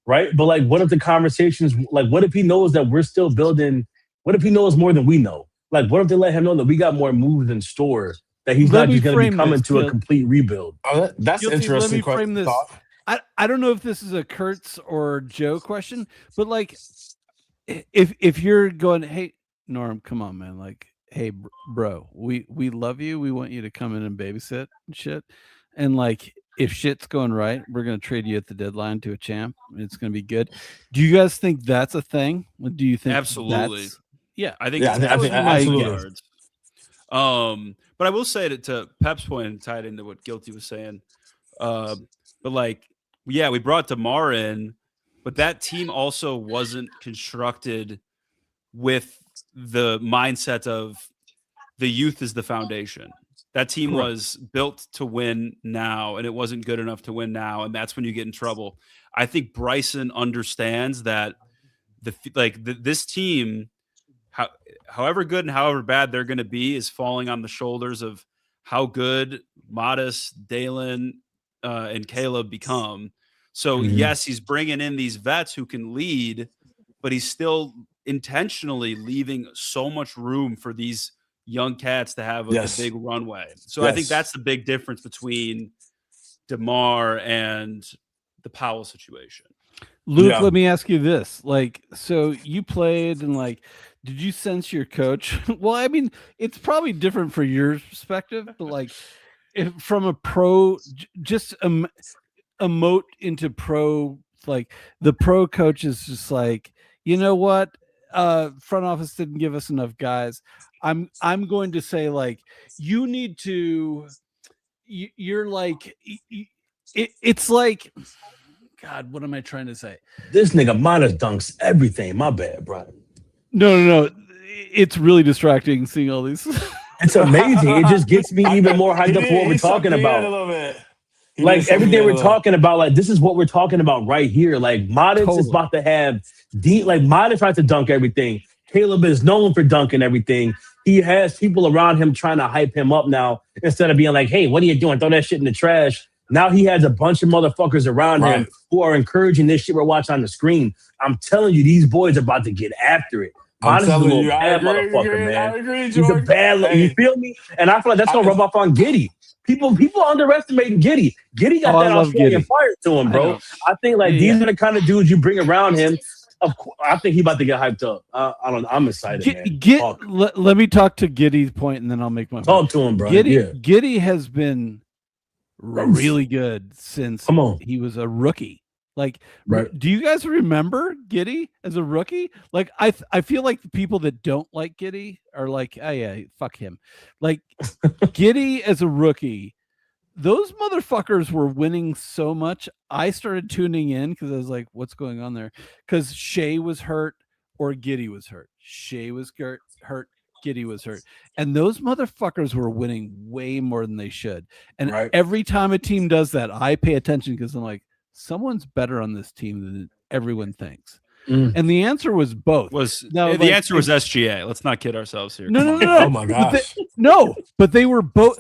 right? But like, what if the conversations like what if he knows that we're still building? What if he knows more than we know? Like, what if they let him know that we got more moves in store, that he's not just going to be coming to a complete rebuild? Oh, that's interesting. Let me frame this. I don't know if this is a Kurtz or Joe question, but like, if you're going, hey, Norm, come on, man. Like, hey, bro, we love you. We want you to come in and babysit and shit. And like, if shit's going right, we're going to trade you at the deadline to a champ. It's going to be good. Do you guys think that's a thing? Do you think absolutely? Yeah, I think absolutely. But I will say to Pep's point and tied into what Guilty was saying. But like, yeah, we brought DeMar in, but that team also wasn't constructed with the mindset of the youth is the foundation. That team was built to win now, and it wasn't good enough to win now, and that's when you get in trouble. I think Bryson understands that this team, however good and however bad they're going to be, is falling on the shoulders of how good Modest, Dalen, and Caleb become. So yes, he's bringing in these vets who can lead, but he's still intentionally leaving so much room for these young cats to have a big runway. So I think that's the big difference between DeMar and the Powell situation. Luke, let me ask you this. Like, so you played and like, did you sense your coach? Well, I mean, it's probably different for your perspective, but like from a pro, just emote into pro, like the pro coach is just like, you know what? Front office didn't give us enough guys. I'm going to say like you need to. You're like it's like God. What am I trying to say? This nigga Modest dunks everything. My bad, bro. No. It's really distracting seeing all these. It's amazing. It just gets me even more hyped up for what we're talking about. A little bit. Like everything we're talking about, like this is what we're talking about right here. Like Modest is about to have like Modest tries to dunk everything. Caleb is known for dunking everything. He has people around him trying to hype him up now instead of being like, hey, what are you doing? Throw that shit in the trash. Now he has a bunch of motherfuckers around him who are encouraging this shit we're watching on the screen. I'm telling you, these boys are about to get after it. Modest is a little bad motherfucker, man. I agree, he's a bad, you feel me? And I feel like that's going to rub off on Giddy. People underestimating Giddy. Giddy got that Australian fire to him, bro. I think like these are the kind of dudes you bring around him. Of course, I think he's about to get hyped up. I'm excited, man. Let me talk to Giddy's point, and then I'll make my talk to him, bro. Giddy has been really good since he was a rookie. Like, do you guys remember Giddy as a rookie? Like, I feel like the people that don't like Giddy are like, oh yeah, fuck him. Like, Giddy as a rookie, those motherfuckers were winning so much. I started tuning in because I was like, what's going on there? Because Shea was hurt or Giddy was hurt. Shea was hurt, Giddy was hurt. And those motherfuckers were winning way more than they should. And every time a team does that, I pay attention because I'm like, someone's better on this team than everyone thinks. And the answer was both. The answer was SGA. Let's not kid ourselves here. No. Oh my gosh. But they were both.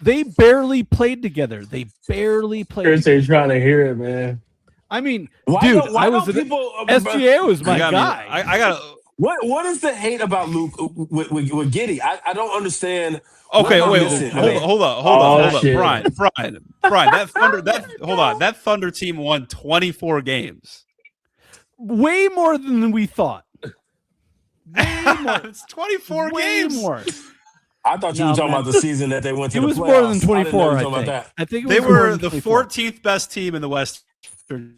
They barely played together. They barely played. They're trying to hear it, man. I mean, SGA was my guy. I got. What is the hate about Luke with Giddy? I don't understand. Okay, wait, hold on. Brian, that Thunder team won 24 games. way more than we thought. Way more. It's 24 way games. more. I thought you were talking about the season that they went to It the was playoffs. more than I didn't know 24. you were I talking think. about that. I think it They was more were than the 24. 14th best team in the Western.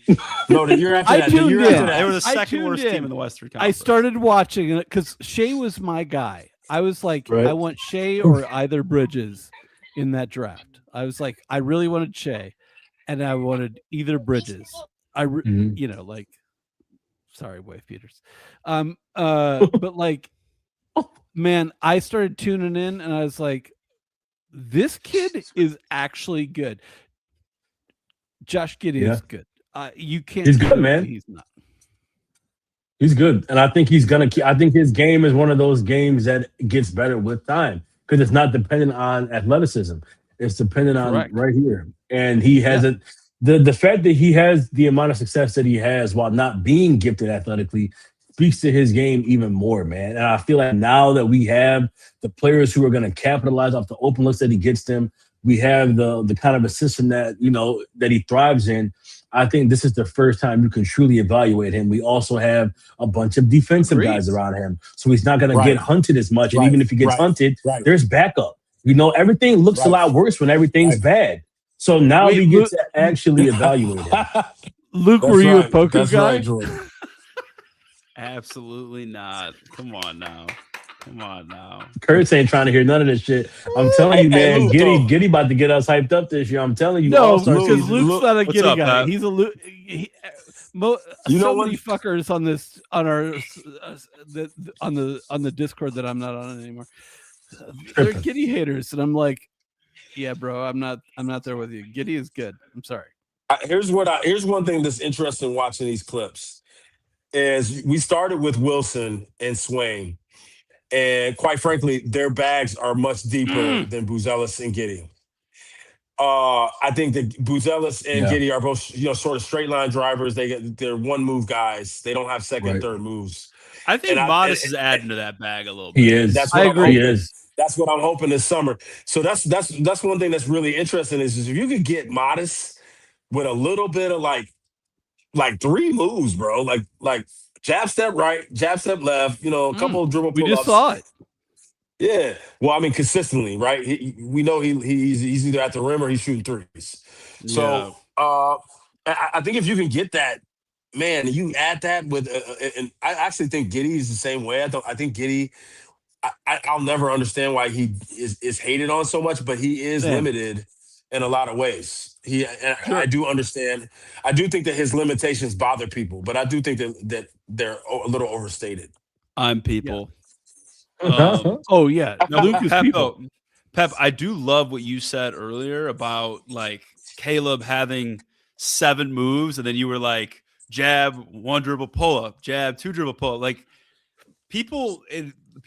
No, the year after I that. The tuned year in. after They that. were the I second tuned worst in. team in the Western I Conference. started watching it because Shea was my guy. I was like, Right. I want Shea or either Bridges in that draft. I was like, I really wanted Shea, and I wanted either Bridges. Mhm. You know, like, sorry, Wave Peters. But like, man, I started tuning in, and I was like, this kid is actually good. Josh Giddey is good. You can't. He's good, tell me man. He's not. He's good, and I think he's gonna. I think his game is one of those games that gets better with time because it's not dependent on athleticism. It's dependent Correct. on right here, and he has it. The fact that he has the amount of success that he has while not being gifted athletically speaks to his game even more, man. And I feel like now that we have the players who are going to capitalize off the open looks that he gets them, we have the kind of a system that that he thrives in. I think this is the first time you can truly evaluate him. We also have a bunch of defensive guys around him, so he's not going to get hunted as much. And even if he gets hunted, there's backup. Everything looks a lot worse when everything's bad. So now we get to actually evaluate him. Luke, were you a poker guy? Right, Jordan. Absolutely not. Come on now. Kurtz ain't trying to hear none of this shit. I'm telling you, man. Giddy about to get us hyped up this year. I'm telling you. No, because Luke's not a Giddy up, guy. Pat? He's a Luke. So many fuckers on the Discord that I'm not on anymore. They're Giddy haters, and I'm like, yeah, bro, I'm not there with you. Giddy is good. I'm sorry. Here's one thing that's interesting watching these clips is we started with Wilson and Swain, and quite frankly, their bags are much deeper than Buzelis and Giddey. I think that Buzelis and Giddey are both sort of straight line drivers. They're one move guys. They don't have second, third moves. I think Modest is adding to that bag a little bit. He is. I agree. He is. That's what I'm hoping this summer. So that's one thing that's really interesting is if you could get Modest with a little bit of like three moves, bro. Like jab step right, jab step left. A couple of dribble pull-ups. We just saw it. Yeah. Well, I mean, consistently, right? We know he's either at the rim or he's shooting threes. So I think if you can get that, man, you add that with, and I actually think Giddey is the same way. I think Giddey. I'll never understand why he is hated on so much, but he is limited in a lot of ways. I do understand. I do think that his limitations bother people, but I do think that they're a little overstated. I'm people. Oh yeah, Luke is people. Pep, I do love what you said earlier about like Caleb having 7 moves, and then you were like jab, 1 dribble pull up, jab, 2 dribble pull up. Like people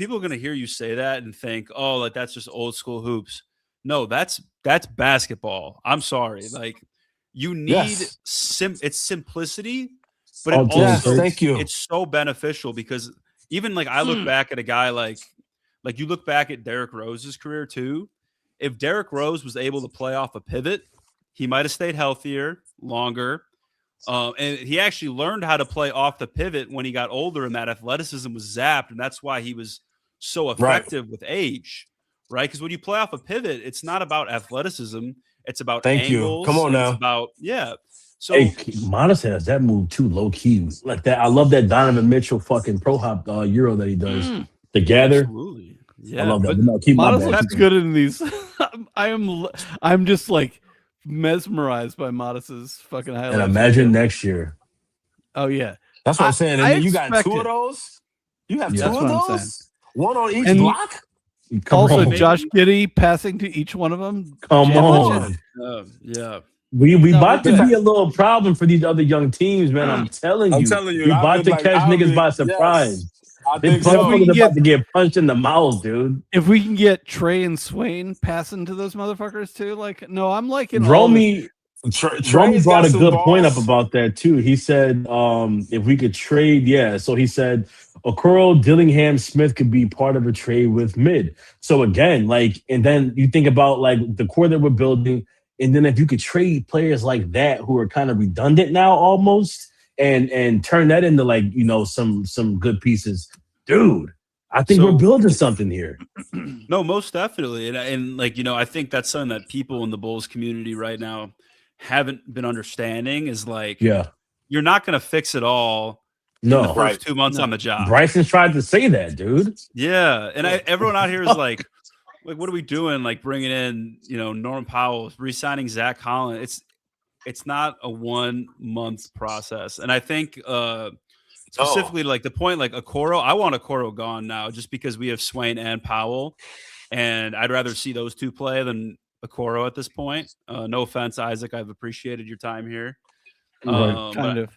are going to hear you say that and think, oh, like that's just old school hoops. No, that's basketball. I'm sorry. Like you need it's simplicity, but it also thank you. It's so beneficial because even like I look back at a guy like you look back at Derrick Rose's career too. If Derrick Rose was able to play off a pivot, he might have stayed healthier longer. And he actually learned how to play off the pivot when he got older, and that athleticism was zapped, and that's why he was so effective with age, right? Because when you play off a pivot, it's not about athleticism; it's about angles. Come on now. It's about So Modest has that move too, low key like that. I love that Donovan Mitchell fucking pro hop Euro that he does. The gather, absolutely, I love that. No, keep Modest looks good in these. I'm just like mesmerized by Modest's fucking highlights. And imagine next year. Oh yeah, that's what I'm saying. And you got 2 of those. You have 2 of those. One on each block. Also, Josh Giddey passing to each one of them. Come on. Yeah. We about to be a little problem for these other young teams, man. I'm telling you. We about to catch niggas by surprise. Yes. I think so. About to get punched in the mouth, dude. If we can get Trey and Swain passing to those motherfuckers too, like no, I'm liking Romy brought a good point up about that too. He said if we could trade, so he said Okoro, Dillingham, Smith could be part of a trade with mid. So again, like, and then you think about like the core that we're building, and then if you could trade players like that who are kind of redundant now almost, and turn that into like some good pieces, dude. I think we're So- building something here. No, most definitely, and like I think that's something that people in the Bulls community right now haven't been understanding is like, Yeah, you're not going to fix it all in the no, first Right. 2 months on the job. Bryson's tried to say that, dude. Yeah, and everyone out here is like, what are we doing? Like bringing in, Norman Powell, re-signing Zach Collins. It's not a 1 month process, and I think specifically like the point, like Okoro, I want Okoro gone now, just because we have Swain and Powell, and I'd rather see those two play than Okoro at this point. No offense, Isaac, I've appreciated your time here. Right. Kind of.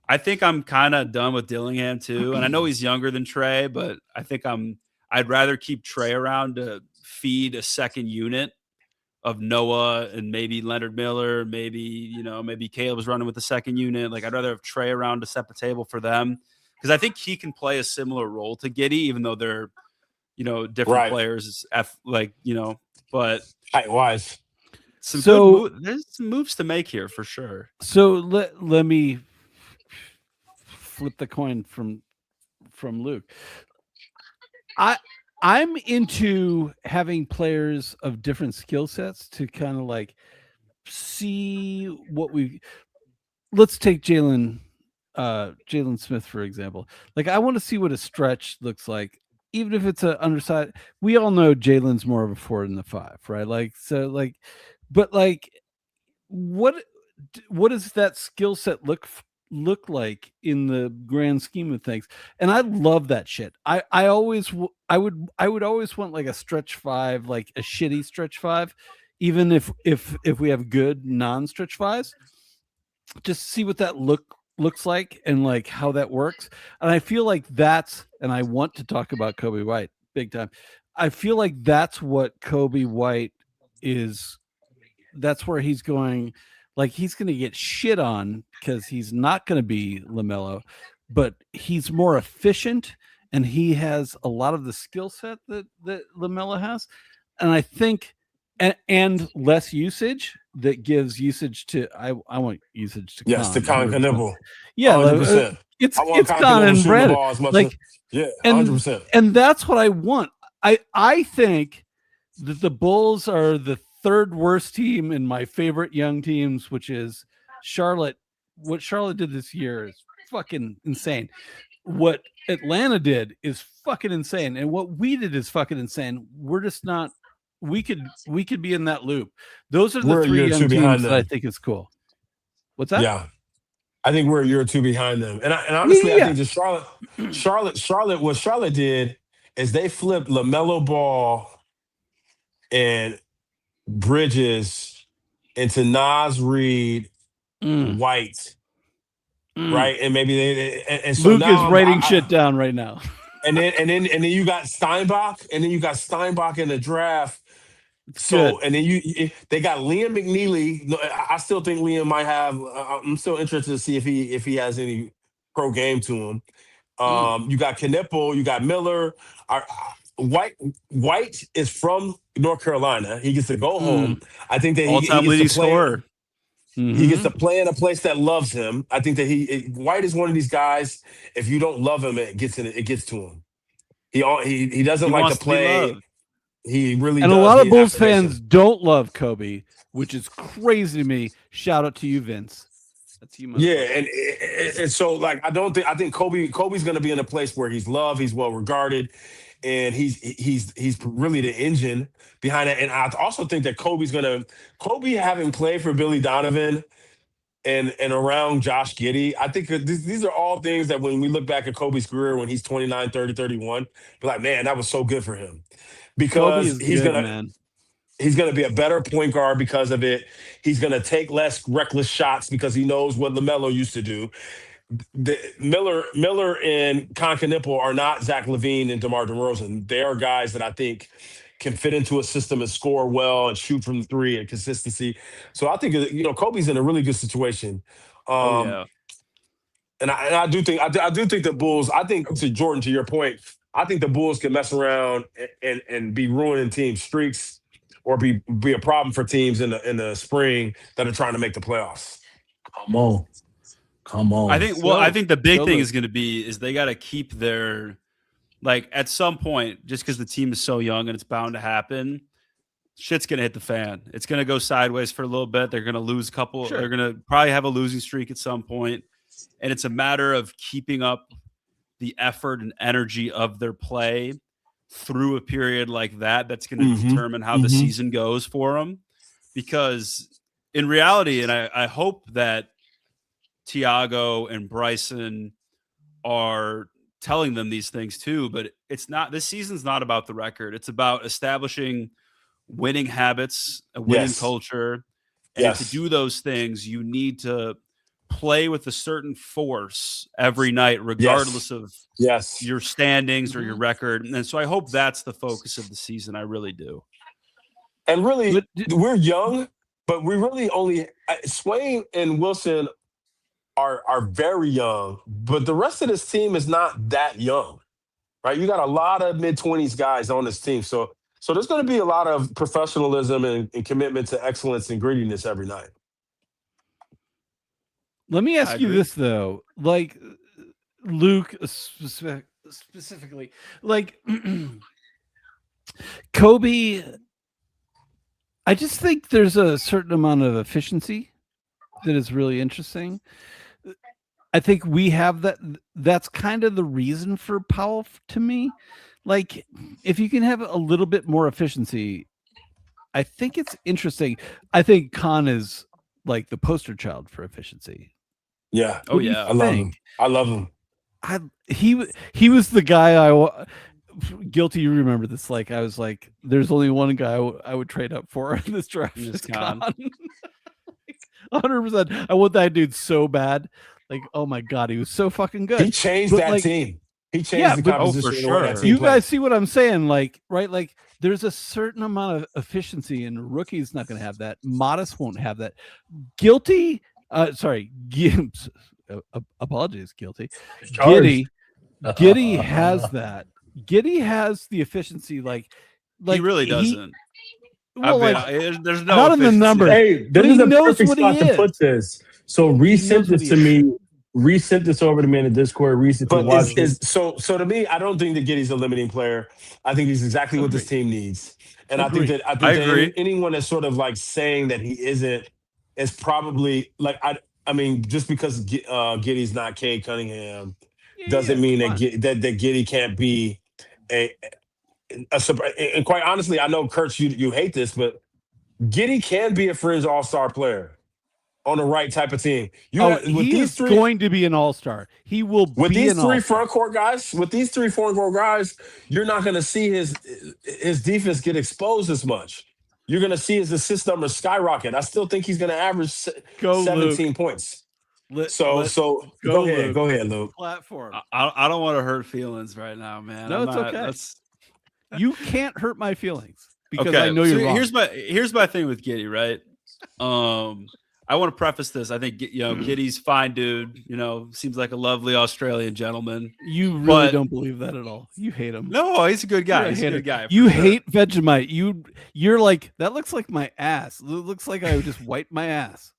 I think I'm kind of done with Dillingham too. And I know he's younger than Trey, but I think I'd rather keep Trey around to feed a second unit of Noah and maybe Leonard Miller, maybe Caleb's running with the second unit. Like I'd rather have Trey around to set the table for them, because I think he can play a similar role to Giddey, even though they're, different Right. players, but Height-wise. there's some moves to make here for sure. So let me flip the coin from Luke. I'm into having players of different skill sets to kind of like see what let's take Jalen Smith, for example. Like I want to see what a stretch looks like, even if it's an underside. We all know Jalen's more of a 4 than the 5, right? Like, so like, but like, what does that skill set look like in the grand scheme of things? And I love that shit. I would always want like a stretch 5, like a shitty stretch 5, even if we have good non-stretch 5s, just see what that looks like and like how that works. And I feel like and I want to talk about Kobe White big time. I feel like that's what Kobe White is. That's where he's going. Like he's going to get shit on because he's not going to be LaMelo, but he's more efficient and he has a lot of the skill set that LaMelo has. And I think, and less usage that gives usage to, I want usage to Yes, to Con Knibble. Yeah, 100%. it's Con Con and Brad. Like, yeah, 100%. And that's what I want. I think that the Bulls are the third worst team in my favorite young teams, which is Charlotte. What Charlotte did this year is fucking insane. What Atlanta did is fucking insane. And what we did is fucking insane. We're just not, we could be in that loop. Those are the 3 young teams that I think is cool. What's that? Yeah. I think we're a year or two behind them. And honestly, I think just Charlotte, what Charlotte did is they flipped LaMelo Ball and Bridges into Nas Reed, White, right? And maybe and so Luke now is writing shit down right now. And then you got Steinbach, and then you got Steinbach in the draft. So and then they got Liam McNeely. I still think Liam might have. I'm still interested to see if he has any pro game to him. You got Knipple, you got Miller. White is from North Carolina. He gets to go home. I think that he gets leading to play. scorer. He gets to play in a place that loves him. I think that White is one of these guys. If you don't love him, it gets to him. He doesn't like to play. He really and does. A lot of Bulls fans don't love Kobe, which is crazy to me. Shout out to you, Vince. That's you. Yeah, and so like I think Kobe's going to be in a place where he's loved, he's well regarded, and he's really the engine behind it. And I also think that Kobe having played for Billy Donovan and around Josh Giddey, I think these are all things that when we look back at Kobe's career when he's 29, 30, 31, be like, man, that was so good for him. Because he's gonna be a better point guard because of it. He's gonna take less reckless shots because he knows what LaMelo used to do. Miller and Con Knipple are not Zach LaVine and DeMar DeRozan. They are guys that I think can fit into a system and score well and shoot from 3 and consistency. So I think Kobe's in a really good situation. And I do think the Bulls. I think to Jordan, to your point, I think the Bulls can mess around and be ruining team streaks or be a problem for teams in the spring that are trying to make the playoffs. Come on. Come on. I think the big thing Luke. is going to be is they got to keep their, like, at some point, just because the team is so young and it's bound to happen, shit's going to hit the fan. It's going to go sideways for a little bit. They're going to lose a couple. Sure. They're going to probably have a losing streak at some point. And it's a matter of keeping up the effort and energy of their play through a period like that. That's going to determine how the season goes for them. Because in reality, and I hope that Tiago and Bryson are telling them these things too, but it's not, this season's not about the record. It's about establishing winning habits, a winning culture. And to do those things, you need to play with a certain force every night, regardless of your standings or your record. And so I hope that's the focus of the season. I really do. And really, we're young, but we really only Swain and Wilson are very young, but the rest of this team is not that young, right? You got a lot of mid-20s guys on this team. So there's going to be a lot of professionalism and commitment to excellence and grittiness every night. Let me ask you this, though. Like, Luke, specifically, like, Kobe, I just think there's a certain amount of efficiency that is really interesting. I think we have that. That's kind of the reason for Powell to me. Like, if you can have a little bit more efficiency, I think it's interesting. I think Khan is like the poster child for efficiency. Yeah. Oh yeah. I love him. He was the guy guilty. You remember this? Like, I was like, there's only one guy I would trade up for in this draft. Is Khan. 100%. I want that dude so bad. Like, oh my God, he was so fucking good. He changed that team. He changed the composition. For sure. You guys see what I'm saying? Like, right? Like, there's a certain amount of efficiency, and Rookie's not going to have that. Modest won't have that. Guilty. Gibbs. Apologies, Guilty. Giddy has that. Giddy has the efficiency. Like he really doesn't. There's no not in the number. Hey, this is a perfect spot to put this. So resend this to me. Resend this over to me in the Discord. So to me, I don't think that Giddy's a limiting player. I think he's exactly what this team needs. And I think that anyone that's sort of like saying that he isn't is probably like I mean, just because Giddy's not Cade Cunningham doesn't mean that Giddy can't be a surprise. And quite honestly, I know Kurtz, you hate this, but Giddy can be a fringe all-star player on the right type of team. He's going to be an all-star. He will with be these an three all-star. front court guys. With these three front court guys, you're not going to see his defense get exposed as much. You're going to see his assist numbers skyrocket. I still think he's going to average 17 points. Go ahead, Luke. Platform. I don't want to hurt feelings right now, man. No, it's okay. You can't hurt my feelings because I know you're wrong. Here's my thing with Giddy, right? I want to preface this. I think Giddy's fine, dude. Seems like a lovely Australian gentleman. You really don't believe that at all. You hate him. No, he's a good guy. He's a good guy. You hate Vegemite. You're like, that looks like my ass. It looks like I would just wipe my ass.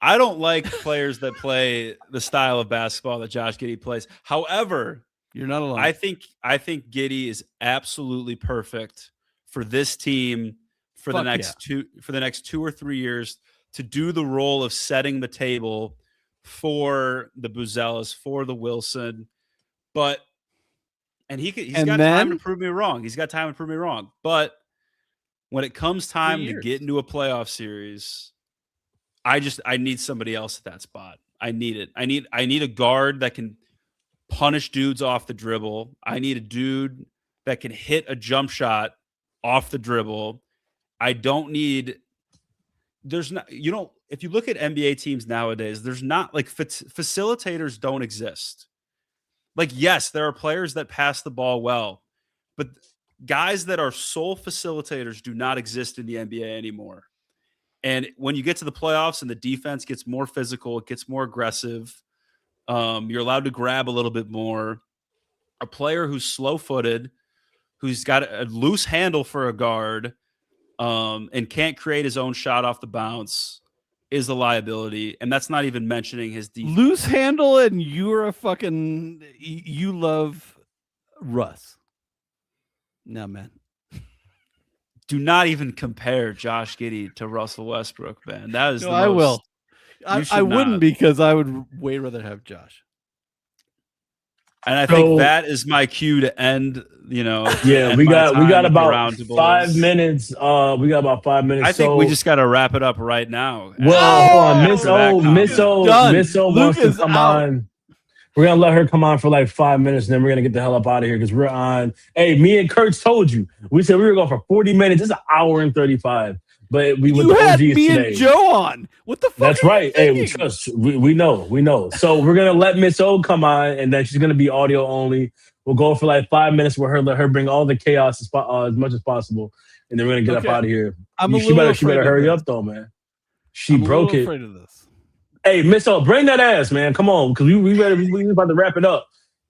I don't like players that play the style of basketball that Josh Giddey plays. However, you're not alone. I think Giddey is absolutely perfect for this team for the next 2 or 3 years to do the role of setting the table for the Buzelas, for the Wilson. He's got time to prove me wrong. He's got time to prove me wrong. But when it comes time to get into a playoff series, I need somebody else at that spot. I need it. I need a guard that can punish dudes off the dribble. I need a dude that can hit a jump shot off the dribble. I don't need if you look at NBA teams nowadays, there's not like facilitators don't exist. Like, yes, there are players that pass the ball well, but guys that are sole facilitators do not exist in the NBA anymore. And when you get to the playoffs and the defense gets more physical, it gets more aggressive, you're allowed to grab a little bit more. A player who's slow-footed, who's got a loose handle for a guard, and can't create his own shot off the bounce, is a liability, and that's not even mentioning his defense. Loose handle, and you're a fucking you love Russ. No, man. Do not even compare Josh Giddey to Russell Westbrook, man. That is No, I will. I wouldn't, because I would way rather have Josh. And I think that is my cue to end. Yeah, we got about 5 minutes. We got about 5 minutes. I think we just got to wrap it up right now. Well, hold on, Miss O wants to come on. We're gonna let her come on for like 5 minutes, and then we're gonna get the hell up out of here because we're on. Hey, me and Kurtz told you. We said we were going for 40 minutes. It's an hour and 35. But we went to OGs me today. And Joe on. What the fuck? That's right. Hey, we know. So we're gonna let Miss O come on, and then she's gonna be audio only. We'll go for like 5 minutes with her. Let her bring all the chaos as much as possible, and then we're gonna get up out of here. She better hurry up though, man. I'm broke it. Afraid of this. Hey, Miss O, bring that ass, man. Come on, because we about to wrap it up.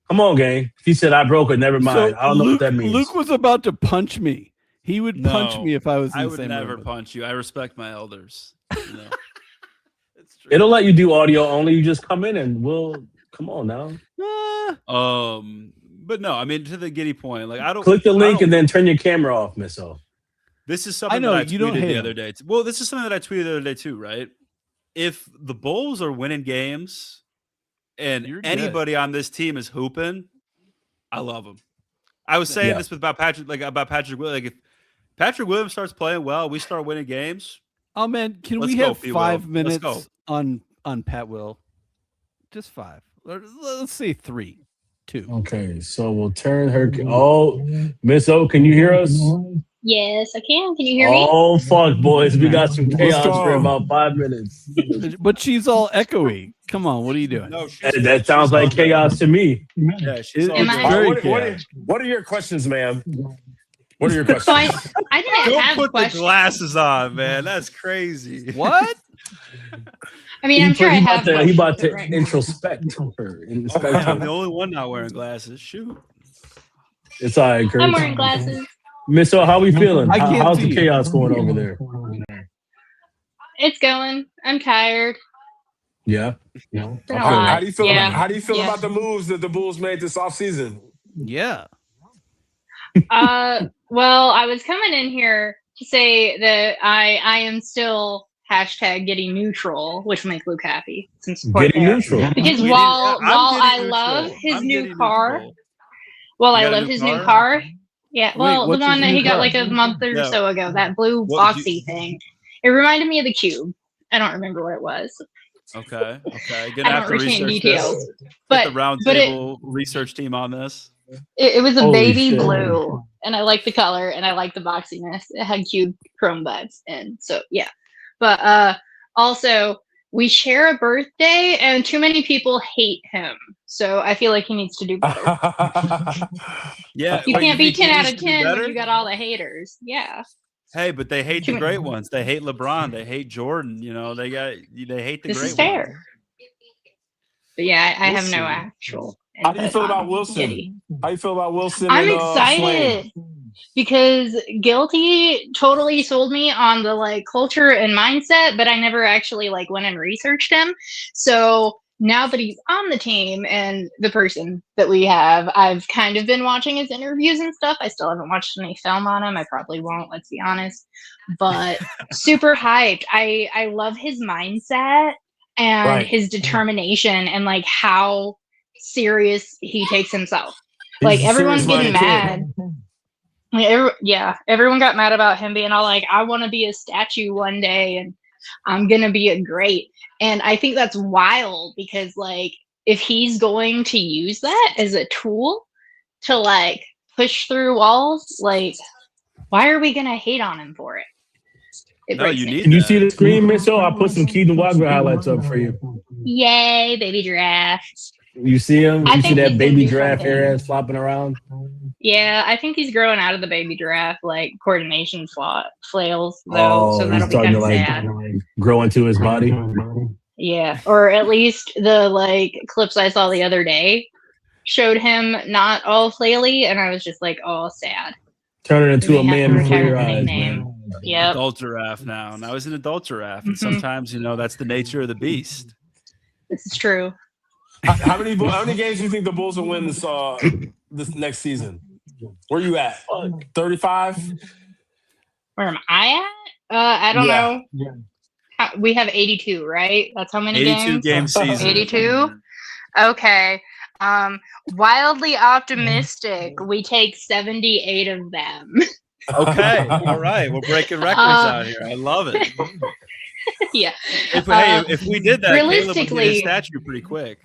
Come on, gang. He said I broke it. Never mind. So I don't know what that means. Luke was about to punch me. He would punch me if I was in the same room. I would never punch you. I respect my elders. It's true. It'll let you do audio only. You just come in and come on now. But no, I mean, to the Giddey point, like I don't click the link and then turn your camera off, Miss O. This is something that I tweeted the other day. Well, this is something that I tweeted the other day too, right? If the Bulls are winning games and anybody on this team is hooping, I love them. I was saying this about Patrick Williams. Like if Patrick Williams starts playing well, we start winning games. Oh man, can we have 5 minutes on Pat Will? Just 5. Let's say 3, 2. Okay, so we'll turn her. Oh, Miss O, can you hear us? Yes, I can. Can you hear me? Oh fuck, boys, we got some chaos for about 5 minutes. But she's all echoey. Come on, what are you doing? No, that sounds like chaos to me. Yeah, she's what are your questions, ma'am? What are your questions? So I didn't have put questions. the glasses on, man. That's crazy. What? I mean, I'm sure I have. He about to introspect her. I'm the only one not wearing glasses. Shoot. It's all right, Kurt. I'm wearing glasses. Miss O, how we feeling? How's the chaos going over there? It's going. I'm tired. Yeah. How do you feel? How do you feel about the moves that the Bulls made this offseason? Yeah. Well, I was coming in here to say that I am still #getting neutral, which will make Luke happy. Some support getting there. neutral. Because while I love his new car, yeah, well, the one that he got like a month or so ago, that blue boxy thing. It reminded me of the Cube. I don't remember what it was. Okay. Gonna have to research details. But the RoundTable research team on this. It was a baby blue, and I like the color, and I like the boxiness. It had Cube chrome vibes, and so yeah. But also, we share a birthday, and too many people hate him. So I feel like he needs to do better. Yeah, you can't be 10 out of 10 when you got all the haters. Yeah. Hey, but they hate the great ones. They hate LeBron. They hate Jordan. They hate the great ones. This is fair. But yeah, I have no actual. How do you feel about Wilson? How do you feel about Wilson? I'm excited because Guilty totally sold me on the culture and mindset, but I never actually went and researched him. So now that he's on the team and the person that we have, I've kind of been watching his interviews and stuff. I still haven't watched any film on him. I probably won't, let's be honest. But super hyped. I love his mindset and his determination and how serious he takes himself. Everyone's getting mad. Everyone got mad about him being all I want to be a statue one day and I'm gonna be a great. And I think that's wild because if he's going to use that as a tool to push through walls, why are we gonna hate on him for it? Can you see the screen, Miss O? I put some Keaton Wagner highlights up for you. Yay, baby giraffe. You see him? You see that baby giraffe hair ass flopping around? Yeah, I think he's growing out of the baby giraffe coordination flails though, so that'll be kind of sad. Grow into his body. Yeah, or at least the clips I saw the other day showed him not all flaily, and I was just oh, sad. Turn it into a man with clear eyes, man. Yep. Adult giraffe now. Now he's an adult giraffe. And sometimes, that's the nature of the beast. This is true. How many games do you think the Bulls will win this next season? Where you at? 35? Where am I at? I don't know. Yeah. We have 82, right? That's how many 82 games? game season. 82? Okay. Wildly optimistic. We take 78 of them. Okay. All right. We're breaking records out here. I love it. Yeah. If we did that, Caleb would realistically- get a statue pretty quick.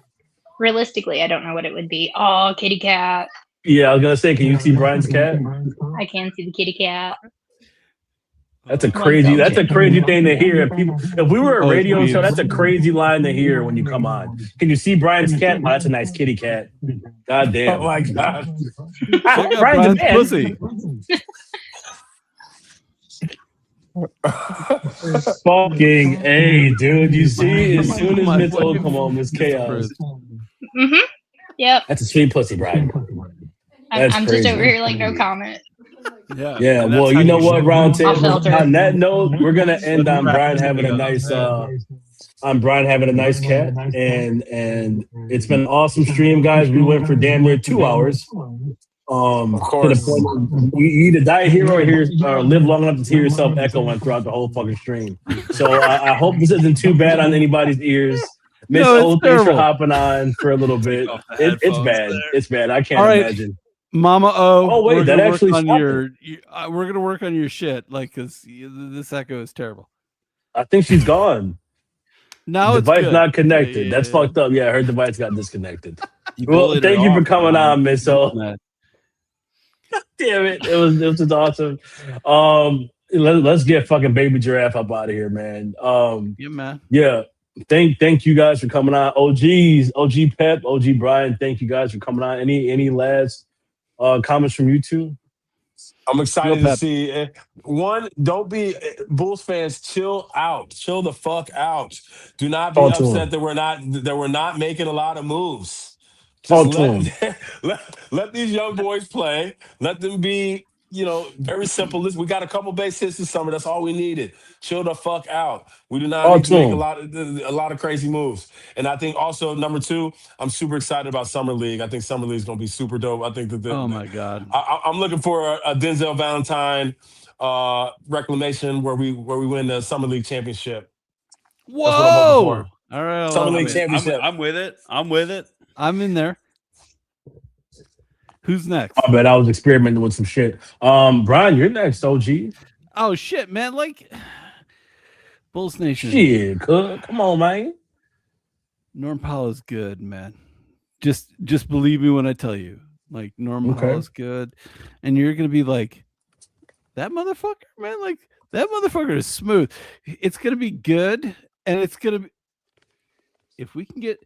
Realistically, I don't know what it would be. Oh, kitty cat. Yeah, I was gonna say, can you see Brian's cat? I can see the kitty cat. That's a crazy thing to hear. If we were a radio show, that's a crazy line to hear when you come on. Can you see Brian's cat? Oh, that's a nice kitty cat. God damn. Oh my God. Brian's a man. pussy. Fucking A, dude. You see, as soon as Miss O come on, Miss Chaos. Yep. That's a sweet pussy, Brian. I'm That's just crazy. over here like no comment. Yeah. Yeah, And that's well, how you know what, should- Roundtable. filter. On that note, we're gonna end on Brian having a nice cat, and it's been an awesome stream, guys. We went for damn near 2 hours. Of course. To the point you either die a hero or live long enough to hear yourself echoing throughout the whole fucking stream. So I hope this isn't too bad on anybody's ears. Miss No, it's O, thanks for terrible. hopping on for a little bit. Off the It's headphones bad. there. It's bad. I can't All right. imagine. Mama O. Oh, wait, we're that gonna work actually on stopped we're gonna work on your shit, like, because this echo is terrible. I think she's gone. Now it's Device good. not connected. Yeah, That's yeah, fucked up. Yeah, her device got disconnected. You Well, bullied thank her you for off, coming man. on, Miss O. Damn it. It was just awesome. Let's get fucking baby giraffe up out of here, man. Yeah, man. Yeah. Thank you guys for coming on. OG Pep, OG Brian, thank you guys for coming on. Any last comments from you two? I'm excited Real to pep. see. One, don't be Bulls fans. Chill out. Chill the fuck out. Do not be Talk to upset him. that we're not making a lot of moves. Talk Just to him. let these young boys play. Let them be, very simple. Listen, we got a couple base hits this summer. That's all we needed. Chill the fuck out. We do not Talk need to to make him. a lot of crazy moves. And I think also number two, I'm super excited about Summer League. I think Summer League is going to be super dope. I think that Oh my god. I'm looking for a Denzel Valentine reclamation where we win the Summer League championship. Whoa! what I'm looking All right, I Summer love League it. championship. I'm with it. I'm with it. I'm in there. Who's next? I bet I was experimenting with some shit. Brian, you're next, OG. Oh shit, man! Like Bulls Nation. Shit, come on, man. Norm Powell is good, man. Just believe me when I tell you. Like Norm Okay. Powell is good, and you're gonna be like, that motherfucker, man. Like that motherfucker is smooth. It's gonna be good, and it's gonna be. If we can get,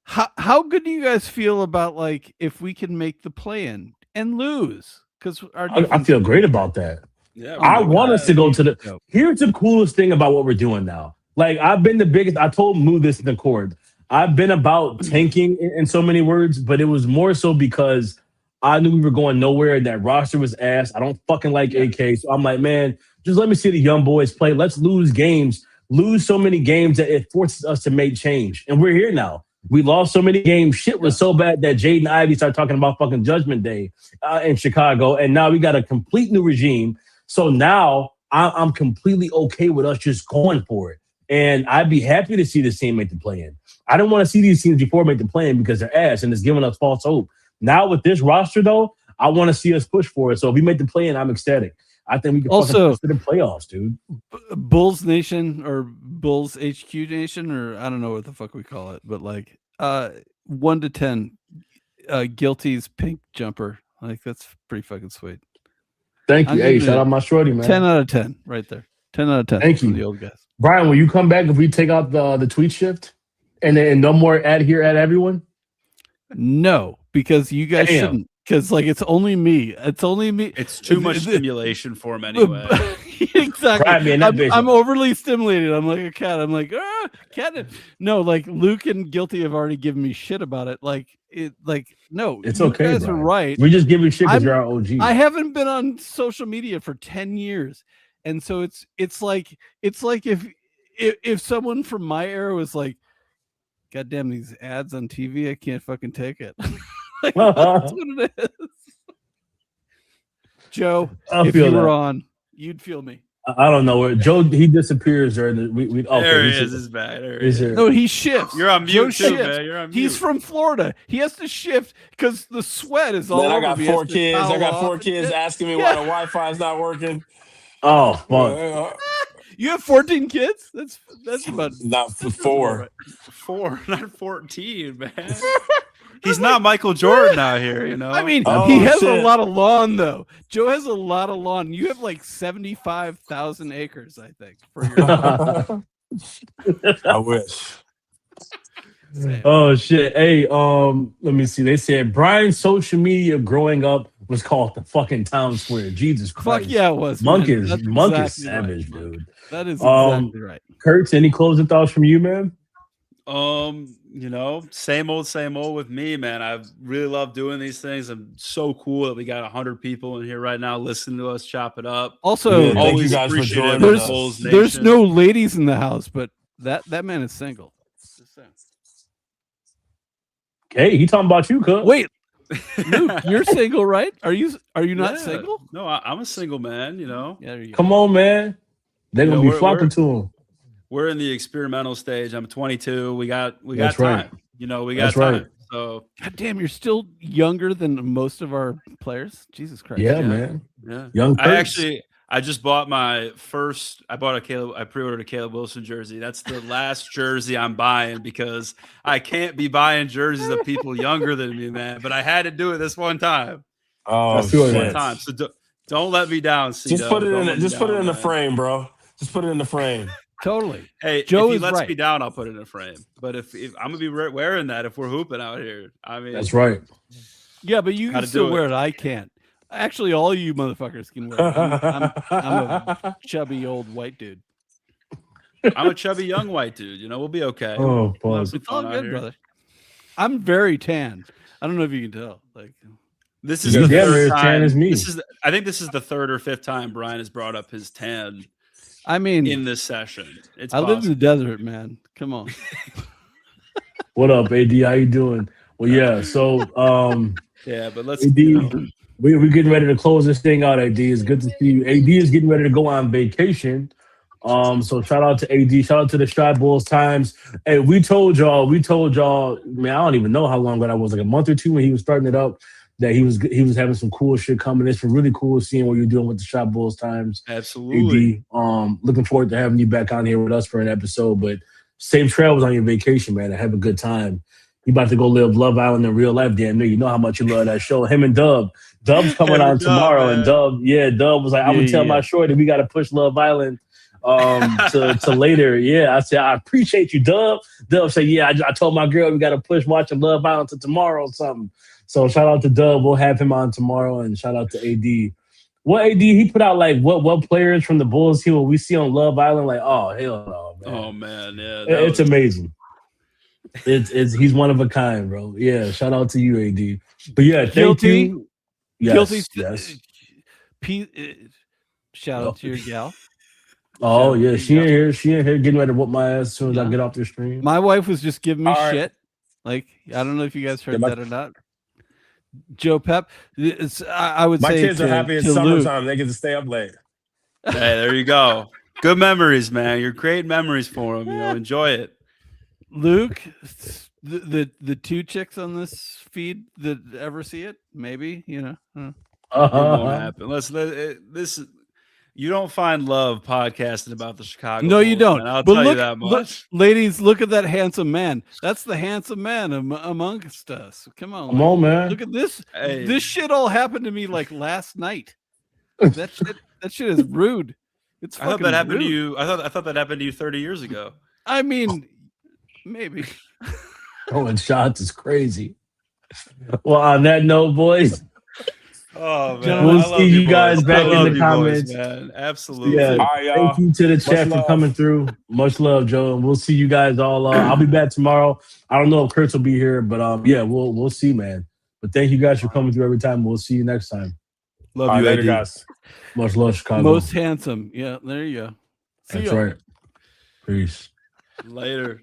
how good do you guys feel about like if we can make the play-in and lose? Because I feel great about that. Yeah. I want us to go to the. Dope. Here's the coolest thing about what we're doing now. Like I've been the biggest. I told Moo this in the court. I've been about tanking in so many words, but it was more so because I knew we were going nowhere and that roster was ass. I don't fucking like AK, so I'm like, man, just let me see the young boys play. Let's lose games, lose so many games that it forces us to make change. And we're here now. We lost so many games. Shit was so bad that Jaden Ivey started talking about fucking Judgment Day in Chicago, and now we got a complete new regime. So now I'm completely okay with us just going for it. And I'd be happy to see this team make the play-in. I didn't want to see these teams before make the play-in because they're ass and it's giving us false hope. Now with this roster, though, I want to see us push for it. So if we make the play-in, I'm ecstatic. I think we can Also- push for the playoffs, dude. Bulls Nation or Bulls HQ Nation, or I don't know what the fuck we call it, but like 1 to 10, Guilty's pink jumper. Like that's pretty fucking sweet. Thank I'm you. Hey, giving shout it out my shorty, man. 10 out of 10 right there. 10 out of 10. Thank for you. the old guys. Brian, will you come back if we take out the tweet shift and then no more ad here at everyone? No, because you guys Damn. shouldn't. Because like it's only me. It's only me. It's too much stimulation for him anyway. Exactly. Brian, man, that bitch- I'm overly stimulated. I'm like a cat. I'm like, cat. No, like Luke and Guilty have already given me shit about it. No, It's you okay, guys are Brian. right. We just give you shit because I'm- you're our OG. I haven't been on social media for 10 years. and so it's like if someone from my era was like, God damn these ads on TV, I can't fucking take it. Like, that's what it is. Joe, if you were on, you'd feel me. I don't know where Joe. He disappears there. We okay, there he is. His back. There he is. No, he shifts. You're on mute Joe too, shifts. man. You're on mute. He's from Florida. He has to shift because the sweat is all over. I got him. 4 kids. I got 4 kids asking me why the Wi-Fi is not working. Oh, fuck. You have 14 kids? That's about not 4. 4, not 14, man. He's not Michael Jordan out here, you know. I mean, he has a lot of lawn, though. Joe has a lot of lawn. You have like 75,000 acres, I think. For your I wish. Oh shit! Hey, let me see. They said Brian's social media growing up was called the fucking town square. Jesus Christ! Fuck yeah, it was. Monk man. is That's Monk exactly is savage, right, dude. That is exactly right. Kurtz, any closing thoughts from you, man? You know, same old with me, man. I really love doing these things. I'm so cool that we got 100 people in here right now listening to us chop it up. Also, thank you guys for joining us. There's no ladies in the house, but that man is single. Hey, he talking about you, Cook. Wait, Luke, you're single, right? Are you not single? No, I'm a single man. You know. Yeah, there you go. Come on, man. They're gonna be flocking to him. We're in the experimental stage. I'm 22. We got That's time. right. You know, we got That's time. right. So, God damn, you're still younger than most of our players. Jesus Christ. Yeah, man. Yeah. Young Kurtz. I just bought my first. I pre-ordered a Caleb Wilson jersey. That's the last jersey I'm buying because I can't be buying jerseys of people younger than me, man. But I had to do it this one time. Oh, one time. So don't let me down. Just put it in. Just put it in the frame, bro. Just put it in the frame. Totally. Hey, Joe if he is lets right. me down, I'll put it in a frame. But if I'm gonna be wearing that if we're hooping out here, I mean, that's right. Yeah, but you can still wear it. I can't. Actually, all you motherfuckers can wear it. I'm a chubby old white dude. I'm a chubby young white dude. You know, we'll be okay. Oh, it's all good, brother. I'm very tan. I don't know if you can tell. Like, this is the third time. Tan as me. I think this is the 3rd or 5th time Brian has brought up his tan. I mean, in this session, I live in the desert, man. Come on. What up, AD? How you doing? Well, yeah. So, yeah, but let's. AD, we're getting ready to close this thing out. AD, it's good to see you. AD is getting ready to go on vacation. So shout out to AD. Shout out to the Shy Bulls Times. Hey, we told y'all. Man, I don't even know how long ago that was. Like a month or 2 when he was starting it up. That he was having some cool shit coming. It's been really cool seeing what you're doing with the Shot Bulls Times. Absolutely. AD, looking forward to having you back on here with us for an episode. But safe travels on your vacation, man, and have a good time. You about to go live Love Island in real life, damn near. You know how much you love that show. Him and Dub. Dub's coming on tomorrow, man. And Dub was like, I'm gonna tell my shorty we gotta push Love Island to later. Yeah, I said I appreciate you, Dub. Dub said, yeah, I told my girl we gotta push watching Love Island to tomorrow or something. So shout out to Dub. We'll have him on tomorrow, and shout out to AD. What AD he put out? Like what players from the Bulls we see on Love Island? Like, oh hell no, man. Oh man, yeah, it's amazing. It's he's one of a kind, bro. Yeah, shout out to you, AD. But yeah, thank you. Yes, yes. Shout out to your gal. Oh yeah, she in here getting ready to whoop my ass as soon as I get off the stream. My wife was just giving me shit. Like, I don't know if you guys heard that or not. Joe Pep, I would say my kids are happy in summertime. They get to stay up late. Hey, there you go. Good memories, man. You're creating memories for them. You know, enjoy it. Luke, the 2 chicks on this feed that ever see it, maybe, you know. It won't happen. This you don't find love podcasting about the Chicago. No, you don't. Man. I'll but tell look, you that much. Ladies, look at that handsome man. That's the handsome man amongst us. Come on, man. Look at this. Hey. This shit all happened to me like last night. That shit is rude. It's fucking I thought that happened rude. to you. I thought that happened to you 30 years ago. I mean, maybe. Throwing shots is crazy. Well, on that note, boys. Oh man, we'll see you guys back in the comments. Boys, man. Absolutely. Yeah, thank you to the chat for coming through. Much love, Joe, and we'll see you guys all. I'll be back tomorrow. I don't know if Kurtz will be here, but yeah, we'll see, man. But thank you guys for coming through every time. We'll see you next time. Love All right, you, later, AD. guys. Much love, Chicago. Most handsome. Yeah, there you go. See That's ya. right. Peace. Later.